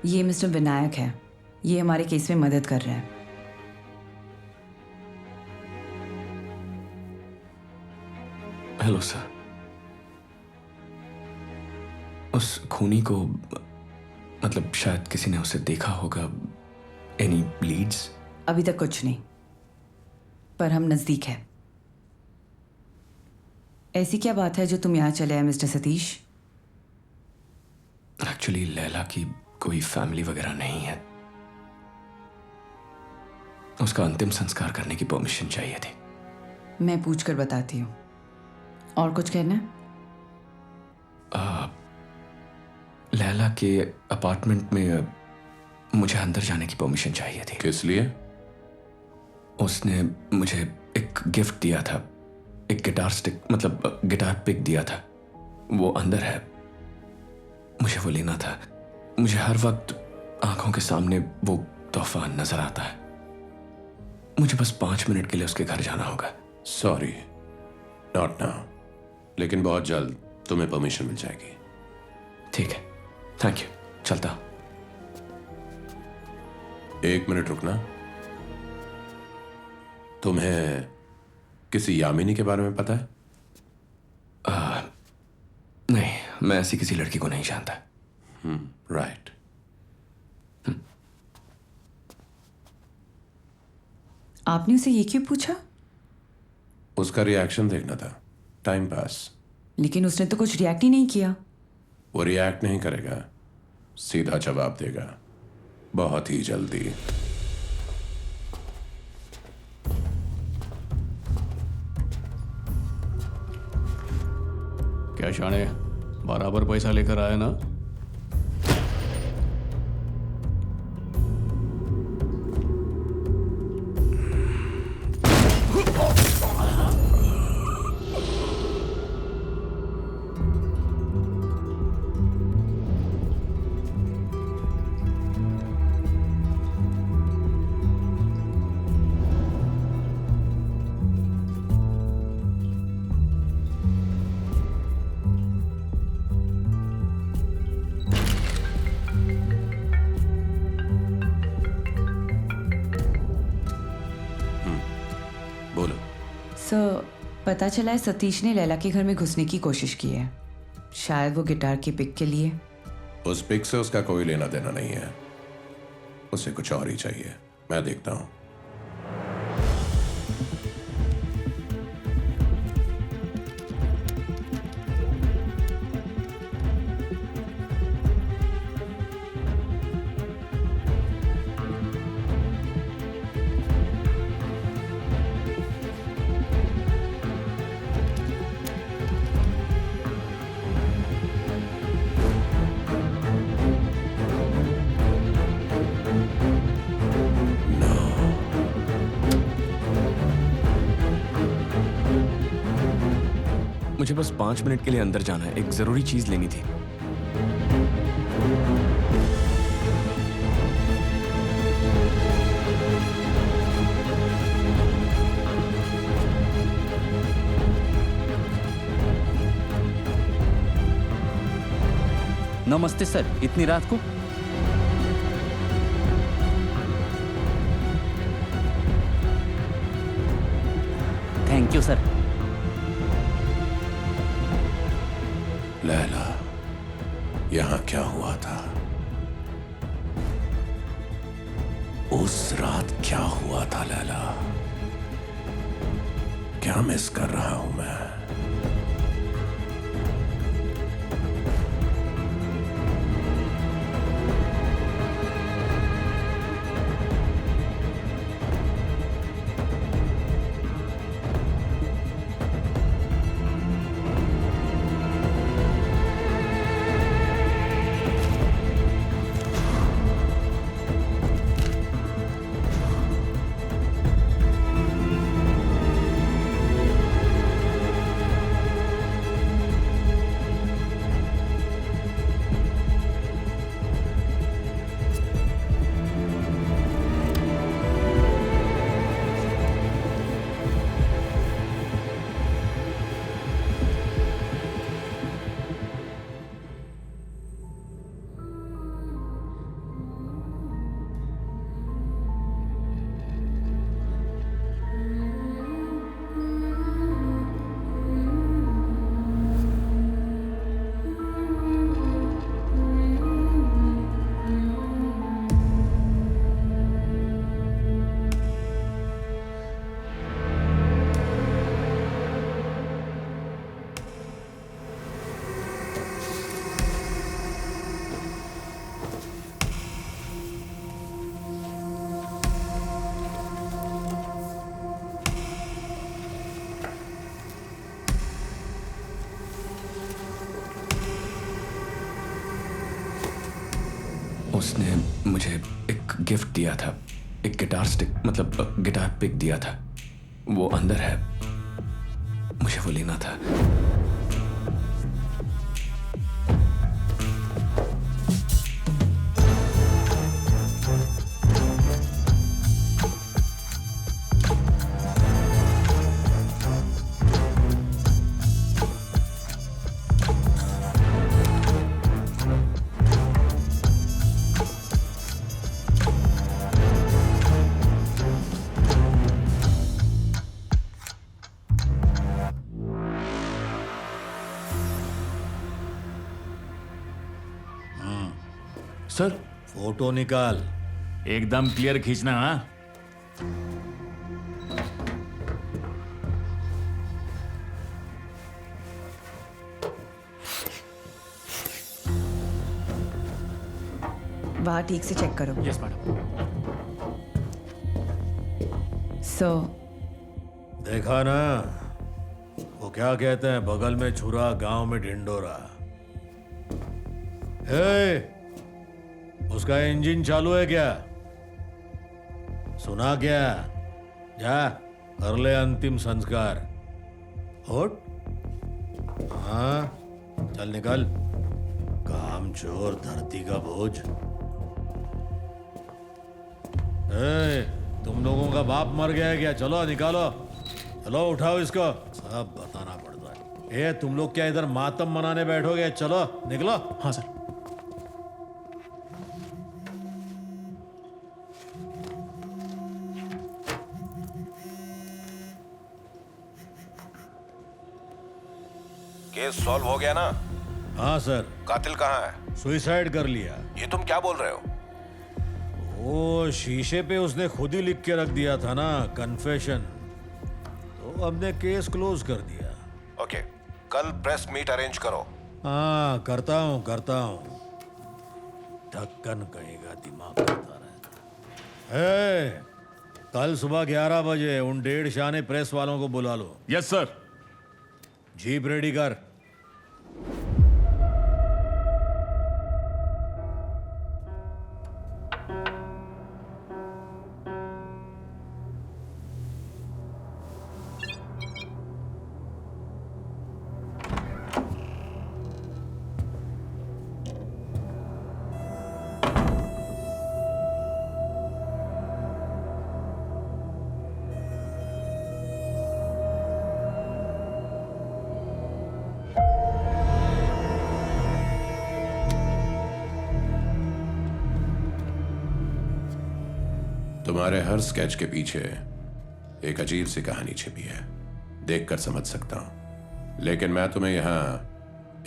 ये मिस्टर विनायक है, ये हमारे केस में मदद कर रहा है। Hello sir. उस खूनी को मतलब शायद किसी ने उसे देखा होगा। Any leads? अभी तक कुछ नहीं, पर हम नजदीक है। ऐसी क्या बात है जो तुम यहाँ चले आए मिस्टर सतीश? एक्चुअली लैला की कोई फैमिली वगैरह नहीं है। उसका अंतिम संस्कार करने की परमिशन चाहिए थी। मैं पूछ कर बताती हूँ। और कुछ कहना है? लैला के अपार्टमेंट में मुझे अंदर जाने की परमिशन चाहिए थी। किस लिए? उसने मुझे एक गिफ्ट दिया था, एक गिटार स्टिक, मतलब गिटार पिक दिया था। वो अंदर है, मुझे वो लेना था। मुझे हर वक्त आंखों के सामने वो तोहफा नजर आता है। मुझे बस 5 मिनट के लिए उसके घर जाना होगा। सॉरी, नॉट नाउ, लेकिन बहुत जल्द तुम्हें परमिशन मिल जाएगी। ठीक है, थैंक यू। चलता। 1 मिनट रुकना। तुम्हें किसी यामिनी के बारे में पता है? नहीं, मैं ऐसी किसी लड़की को नहीं जानता। राइट। आपने उसे ये क्यों पूछा? उसका रिएक्शन देखना था, टाइम पास। लेकिन उसने तो कुछ रिएक्ट ही नहीं किया। वो रिएक्ट नहीं करेगा, सीधा जवाब देगा, बहुत ही जल्दी। क्या शाणे, बराबर पैसा लेकर आया ना? बोलो। सर, पता चला है सतीश ने लैला के घर में घुसने की कोशिश की है, शायद वो गिटार की पिक के लिए। उस पिक से उसका कोई लेना देना नहीं है, उसे कुछ और ही चाहिए। मैं देखता हूं। मुझे बस 5 मिनट के लिए अंदर जाना है, एक जरूरी चीज लेनी थी। नमस्ते सर, इतनी रात को? Thank you sir. लैला, यहां क्या हुआ था? उस रात क्या हुआ था लैला? क्या मिस कर रहा हूं मैं? उसने मुझे एक गिफ्ट दिया था, एक गिटार स्टिक, मतलब गिटार पिक दिया था। वो अंदर है, मुझे वो लेना था। सर फोटो निकाल, एकदम क्लियर खींचना। हाँ, वहाँ ठीक से चेक करो। Yes madam. देखा ना, वो क्या कहते हैं, बगल में छुरा गांव में ढिंडोरा। उसका इंजन चालू है क्या? सुना क्या? जा कर ले अंतिम संस्कार। उठ। हाँ चल निकल, काम चोर धरती का बोझ। तुम लोगों का बाप मर गया है क्या? चलो निकालो, चलो उठाओ इसको, सब बताना पड़ता है। तुम लोग क्या इधर मातम मनाने बैठोगे? चलो निकलो। हाँ सर। केस सॉल्व हो गया ना? हाँ सर। कातिल कहाँ है? सुसाइड कर लिया। ये तुम क्या बोल रहे हो? वो शीशे पे उसने खुद ही लिख के रख दिया था ना, कन्फेशन, तो हमने केस क्लोज कर दिया। ओके, कल प्रेस मीट अरेंज करो। हाँ करता हूँ। ढक्कन कहेगा दिमाग करता रहता है। कल सुबह 11 बजे उन 1.5 शाने प्रेस वालों को बुला लो। Yes sir. जीप रेडी कर। तुम्हारे हर स्केच के पीछे एक अजीब सी कहानी छिपी है, देखकर समझ सकता हूं। लेकिन मैं तुम्हें यहां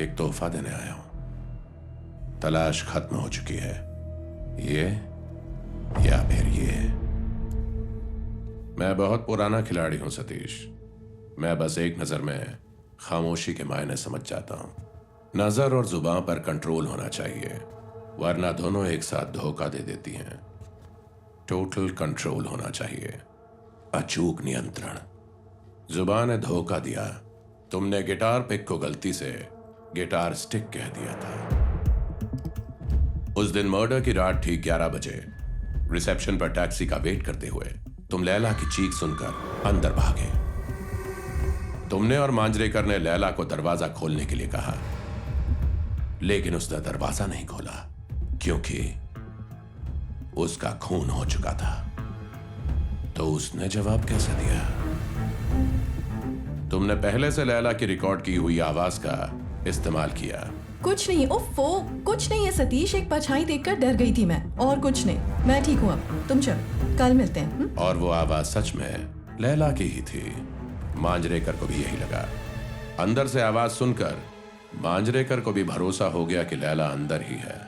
एक तोहफा देने आया हूं। तलाश खत्म हो चुकी है, ये या फिर ये। मैं बहुत पुराना खिलाड़ी हूं सतीश। मैं बस एक नजर में खामोशी के मायने समझ जाता हूं। नजर और जुबान पर कंट्रोल होना चाहिए, वरना दोनों एक साथ धोखा दे देती हैं। टोटल कंट्रोल होना चाहिए, अचूक नियंत्रण। जुबान ने धोखा दिया, तुमने गिटार पिक को गलती से गिटार स्टिक कह दिया था। उस दिन मर्डर की रात ठीक 11 बजे रिसेप्शन पर टैक्सी का वेट करते हुए तुम लैला की चीख सुनकर अंदर भागे। तुमने और मांजरेकर ने लैला को दरवाजा खोलने के लिए कहा, लेकिन उसने दरवाजा नहीं खोला क्योंकि उसका खून हो चुका था। तो उसने जवाब कैसे दिया? तुमने पहले से लैला की रिकॉर्ड की हुई आवाज का इस्तेमाल किया। कुछ नहीं, ओफो, कुछ नहीं है सतीश, एक परछाई देखकर डर गई थी मैं, और कुछ नहीं। मैं ठीक हूँ अब, तुम चल, कल मिलते हैं। और वो आवाज सच में लैला की ही थी। मांजरेकर को भी यही लगा। अंदर से आवाज सुनकर मांजरेकर को भी भरोसा हो गया कि लैला अंदर ही है।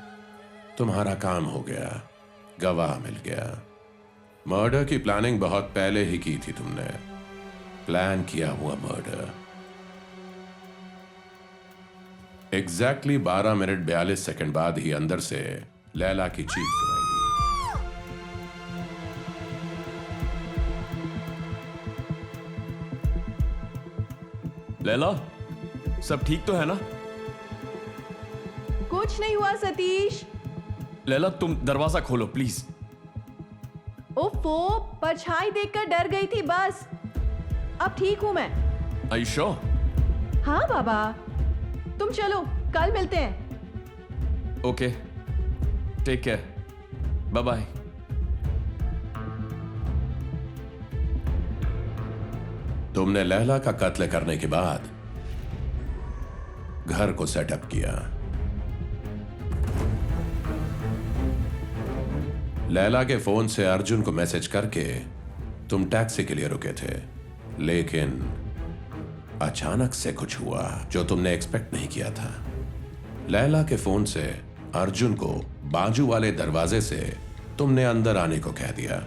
तुम्हारा काम हो गया, गवाह मिल गया। मर्डर की प्लानिंग बहुत पहले ही की थी तुमने, प्लान किया हुआ मर्डर। एग्जैक्टली 12 मिनट 42 सेकंड बाद ही अंदर से लैला की चीख सुनाई दी। लैला, सब ठीक तो है ना? कुछ नहीं हुआ सतीश। लैला तुम दरवाजा खोलो प्लीज। ओफो, परछाई देखकर डर गई थी बस। अब ठीक हूं मैं। Are you sure? हाँ बाबा, तुम चलो, कल मिलते हैं। Okay, take care, bye bye. तुमने लैला का कत्ल करने के बाद घर को सेटअप किया। लैला के फोन से अर्जुन को मैसेज करके तुम टैक्सी के लिए रुके थे, लेकिन अचानक से कुछ हुआ जो तुमने एक्सपेक्ट नहीं किया था। लैला के फोन से अर्जुन को बाजू वाले दरवाजे से तुमने अंदर आने को कह दिया,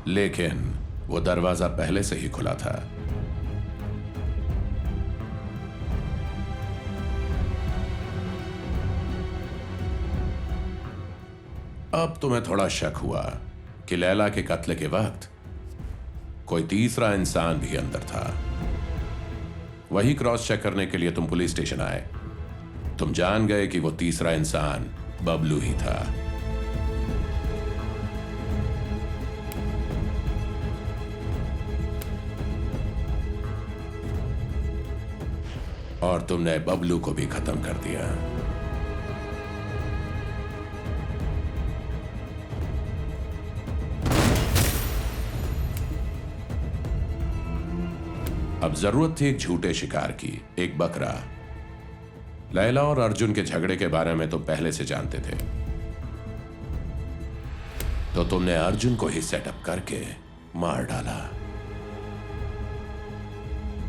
लेकिन वो दरवाजा पहले से ही खुला था। अब तुम्हें थोड़ा शक हुआ कि लैला के कत्ल के वक्त कोई तीसरा इंसान भी अंदर था। वही क्रॉस चेक करने के लिए तुम पुलिस स्टेशन आए। तुम जान गए कि वो तीसरा इंसान बबलू ही था। और तुमने बबलू को भी खत्म कर दिया। अब जरूरत थी एक झूठे शिकार की, एक बकरा। लैला और अर्जुन के झगड़े के बारे में तुम पहले से जानते थे, तो तुमने अर्जुन को ही सेटअप करके मार डाला।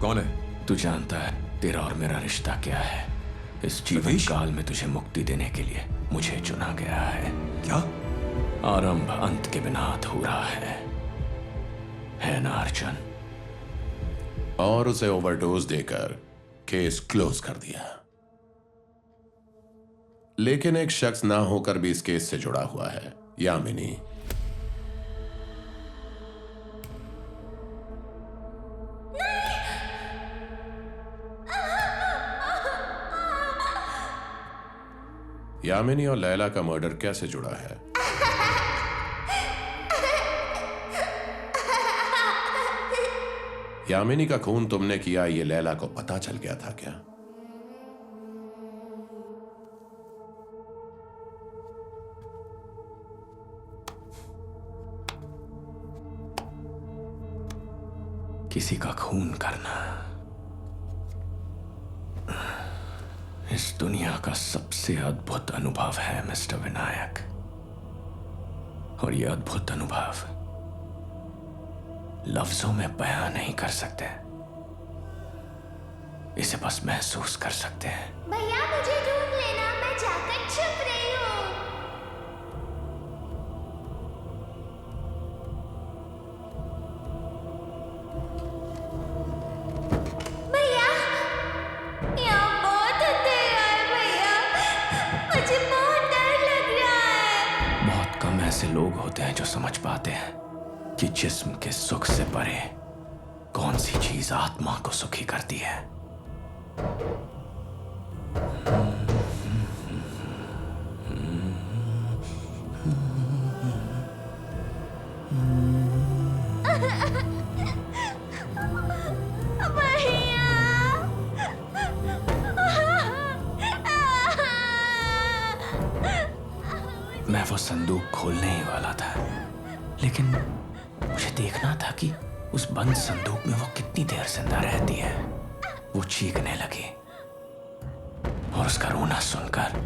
कौन है? तू जानता है तेरा और मेरा रिश्ता क्या है। इस जीवन काल में तुझे मुक्ति देने के लिए मुझे चुना गया है। क्या? आरंभ अंत के बिना अधूरा है ना अर्जुन? और उसे ओवरडोज देकर केस क्लोज कर दिया। लेकिन एक शख्स ना होकर भी इस केस से जुड़ा हुआ है, यामिनी। यामिनी और लैला का मर्डर कैसे जुड़ा है? यामिनी का खून तुमने किया, ये लैला को पता चल गया था क्या? किसी का खून करना इस दुनिया का सबसे अद्भुत अनुभव है मिस्टर विनायक। और यह अद्भुत अनुभव लफ्जों में बयां नहीं कर सकते, इसे बस महसूस कर सकते हैं। भैया मुझे ढूंढ लेना, मैं जाकर छुप रही हूँ। भैया यहाँ बहुत अंधेरा है भैया, मुझे बहुत डर लग रहा है। बहुत कम ऐसे लोग होते हैं जो समझ पाते हैं कि जिस्म के सुख से परे कौन सी चीज आत्मा को सुखी करती है। मैं वो संदूक खोलने ही वाला था, लेकिन मुझे देखना था कि उस बंद संदूक में वो कितनी देर जिंदा रहती है। वो चीखने लगी और उसका रोना सुनकर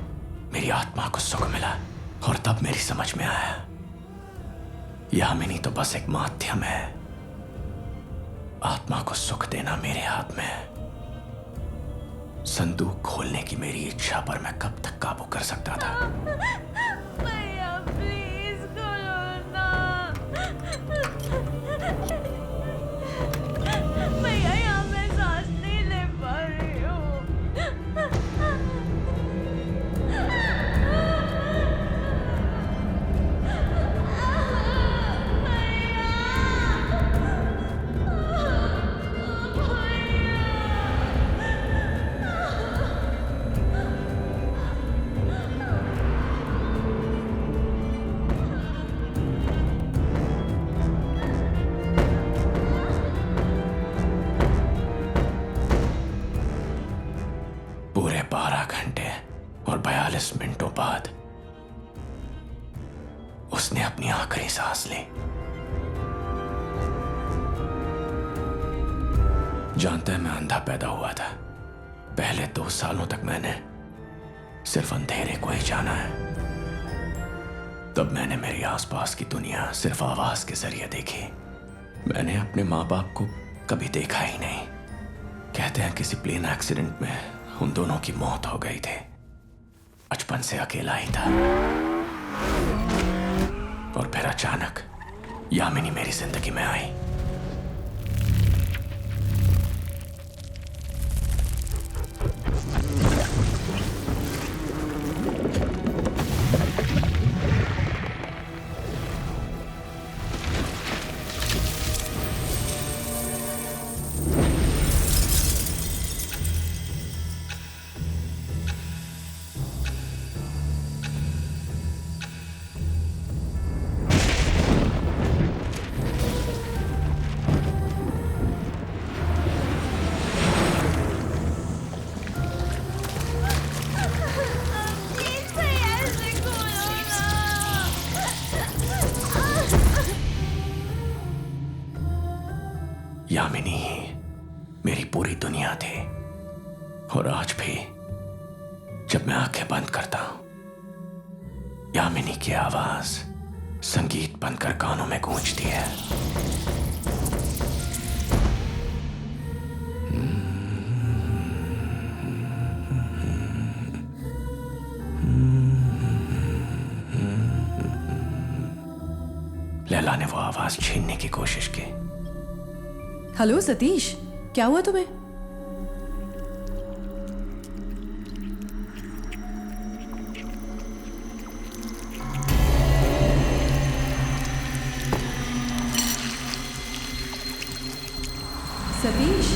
मेरी आत्मा को सुख मिला, और तब मेरी समझ में आया यामिनी तो बस एक माध्यम है। आत्मा को सुख देना मेरे हाथ में है। संदूक खोलने की मेरी इच्छा पर मैं कब तक काबू कर सकता था? भैया प्लीज खोलो ना। भैया यहाँ मैं सांस नहीं ले पा रही हूँ। पूरे 12 घंटे और 42 मिनटों बाद उसने अपनी आखिरी सांस ली। जानता है मैं अंधा पैदा हुआ था। पहले 2 सालों तक मैंने सिर्फ अंधेरे को ही जाना है। तब मैंने मेरी आसपास की दुनिया सिर्फ आवाज के जरिए देखी। मैंने अपने माँ बाप को कभी देखा ही नहीं। कहते हैं किसी प्लेन एक्सीडेंट में उन दोनों की मौत हो गई थी। बचपन से अकेला ही था और फिर अचानक यामिनी मेरी जिंदगी में आई। यामिनी ही मेरी पूरी दुनिया थी और आज भी जब मैं आंखें बंद करता हूं, यामिनी की आवाज संगीत बनकर कानों में गूंजती है। लैला ने वो आवाज छीनने की कोशिश की। हेलो सतीश, क्या हुआ तुम्हें? सतीश,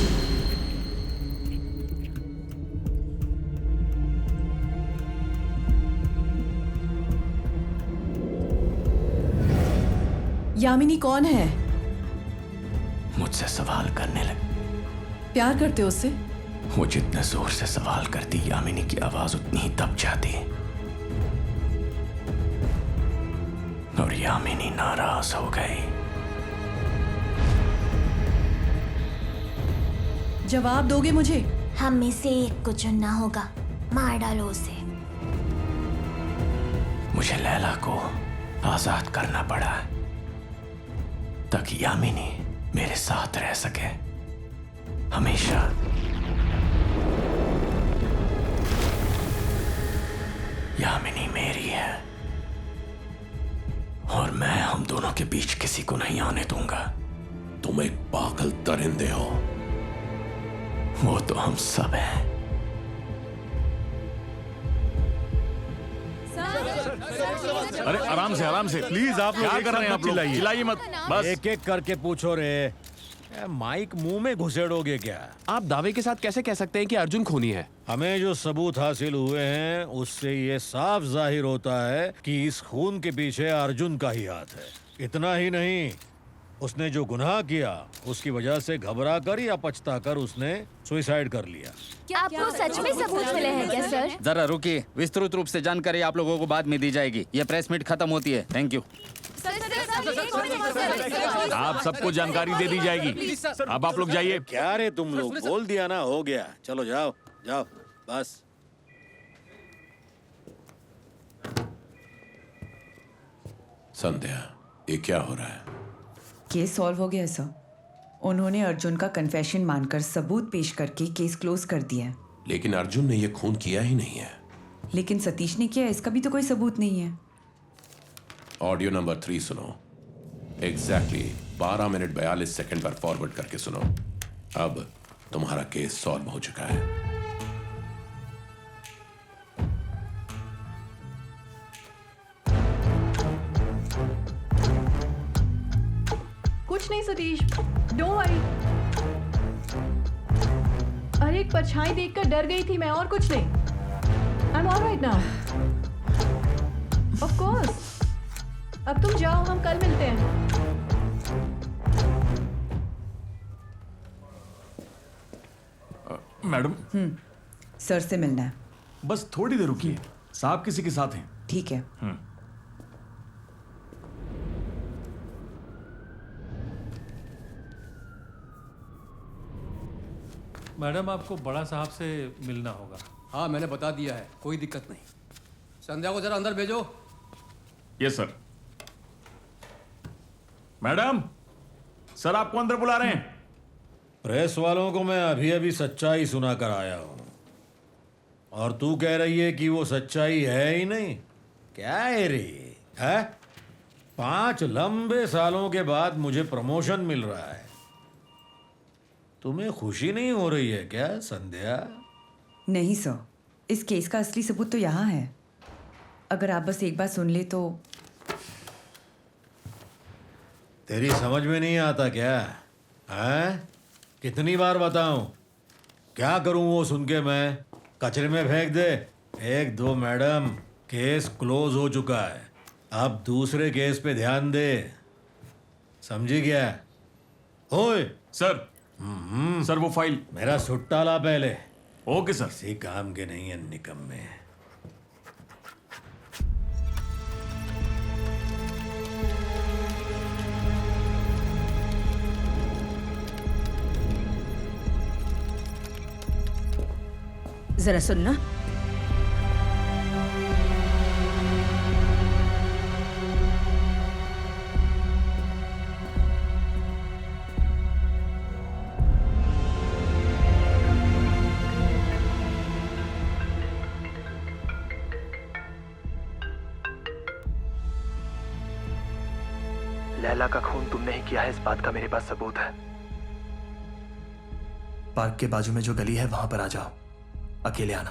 यामिनी कौन है? मुझसे सवाल करने लगे। प्यार करते हो उससे? वो जितने जोर से सवाल करती, यामिनी की आवाज उतनी ही दब जाती और यामिनी नाराज हो गई। जवाब दोगे मुझे? हम में से एक को चुनना होगा। मार डालो उसे। मुझे लैला को आजाद करना पड़ा ताकि यामिनी मेरे साथ रह सके हमेशा। यामिनी मेरी है और मैं हम दोनों के बीच किसी को नहीं आने दूंगा। तुम एक पागल दरिंदे हो। वो तो हम सब हैं। अरे आराम से प्लीज। आप लोग क्या कर रहे हैं? आप लोग चिल्लाइए मत। बस एक एक करके पूछो रे। माइक मुंह में घुसेड़ोगे क्या? आप दावे के साथ कैसे कह सकते हैं कि अर्जुन खूनी है? हमें जो सबूत हासिल हुए हैं उससे ये साफ जाहिर होता है कि इस खून के पीछे अर्जुन का ही हाथ है। इतना ही नहीं, उसने जो गुनाह किया उसकी वजह से घबरा कर या पछता कर उसने सुसाइड कर लिया। आपको सच में सबूत मिले हैं क्या सर? जरा रुकिए, विस्तृत रूप से जानकारी आप लोगों को बाद में दी जाएगी। ये प्रेस मीट खत्म होती है। Thank you. आप सबको जानकारी दे दी जाएगी। अब आप लोग जाइए। क्या रे तुम लोग, बोल दिया ना, हो गया। चलो जाओ जाओ बस। संध्या, ये क्या हो रहा है? केस सॉल्व हो गया सर। उन्होंने अर्जुन का कन्फेशन मानकर सबूत पेश करके केस क्लोज कर दिया है। लेकिन अर्जुन ने ये खून किया ही नहीं है। लेकिन सतीश ने किया, इसका भी तो कोई सबूत नहीं है। ऑडियो नंबर 3 सुनो। एग्जैक्टली 12 मिनट 42 सेकंड पर फॉरवर्ड करके सुनो। अब तुम्हारा केस सॉल्व हो चुका है। कुछ नहीं सतीश, डोंट वरी। अरे एक परछाई देखकर डर गई थी मैं, और कुछ नहीं। I am alright now. Of course. अब तुम जाओ, हम कल मिलते हैं। मैडम, सर से मिलना है। बस थोड़ी देर रुकिए, साहब किसी के साथ हैं। ठीक है। मैडम आपको बड़ा साहब से मिलना होगा। हाँ मैंने बता दिया है, कोई दिक्कत नहीं। संध्या को जरा अंदर भेजो। Yes sir. मैडम, सर आपको अंदर बुला रहे हैं। प्रेस वालों को मैं अभी अभी सच्चाई सुना कर आया हूं, और तू कह रही है कि वो सच्चाई है ही नहीं। क्या है रे? है 5 लंबे सालों के बाद मुझे प्रमोशन मिल रहा है। तुम्हें खुशी नहीं हो रही है क्या संध्या? नहीं सर, इस केस का असली सबूत तो यहाँ है। अगर आप बस एक बार सुन ले तो। तेरी समझ में नहीं आता क्या? हैं? कितनी बार बताऊं? क्या करूं वो सुन के मैं? कचरे में फेंक दे। 1-2 मैडम, केस क्लोज हो चुका है। अब दूसरे केस पे ध्यान दे, समझी क्या? ओए सर। सर वो फाइल। मेरा सुट्टा ला पहले। Okay sir. किसी काम के नहीं है निकम्मे। जरा सुनना। लैला का खून तुमने ही किया है, इस बात का मेरे पास सबूत है। पार्क के बाजू में जो गली है वहां पर आ जाओ, अकेले आना।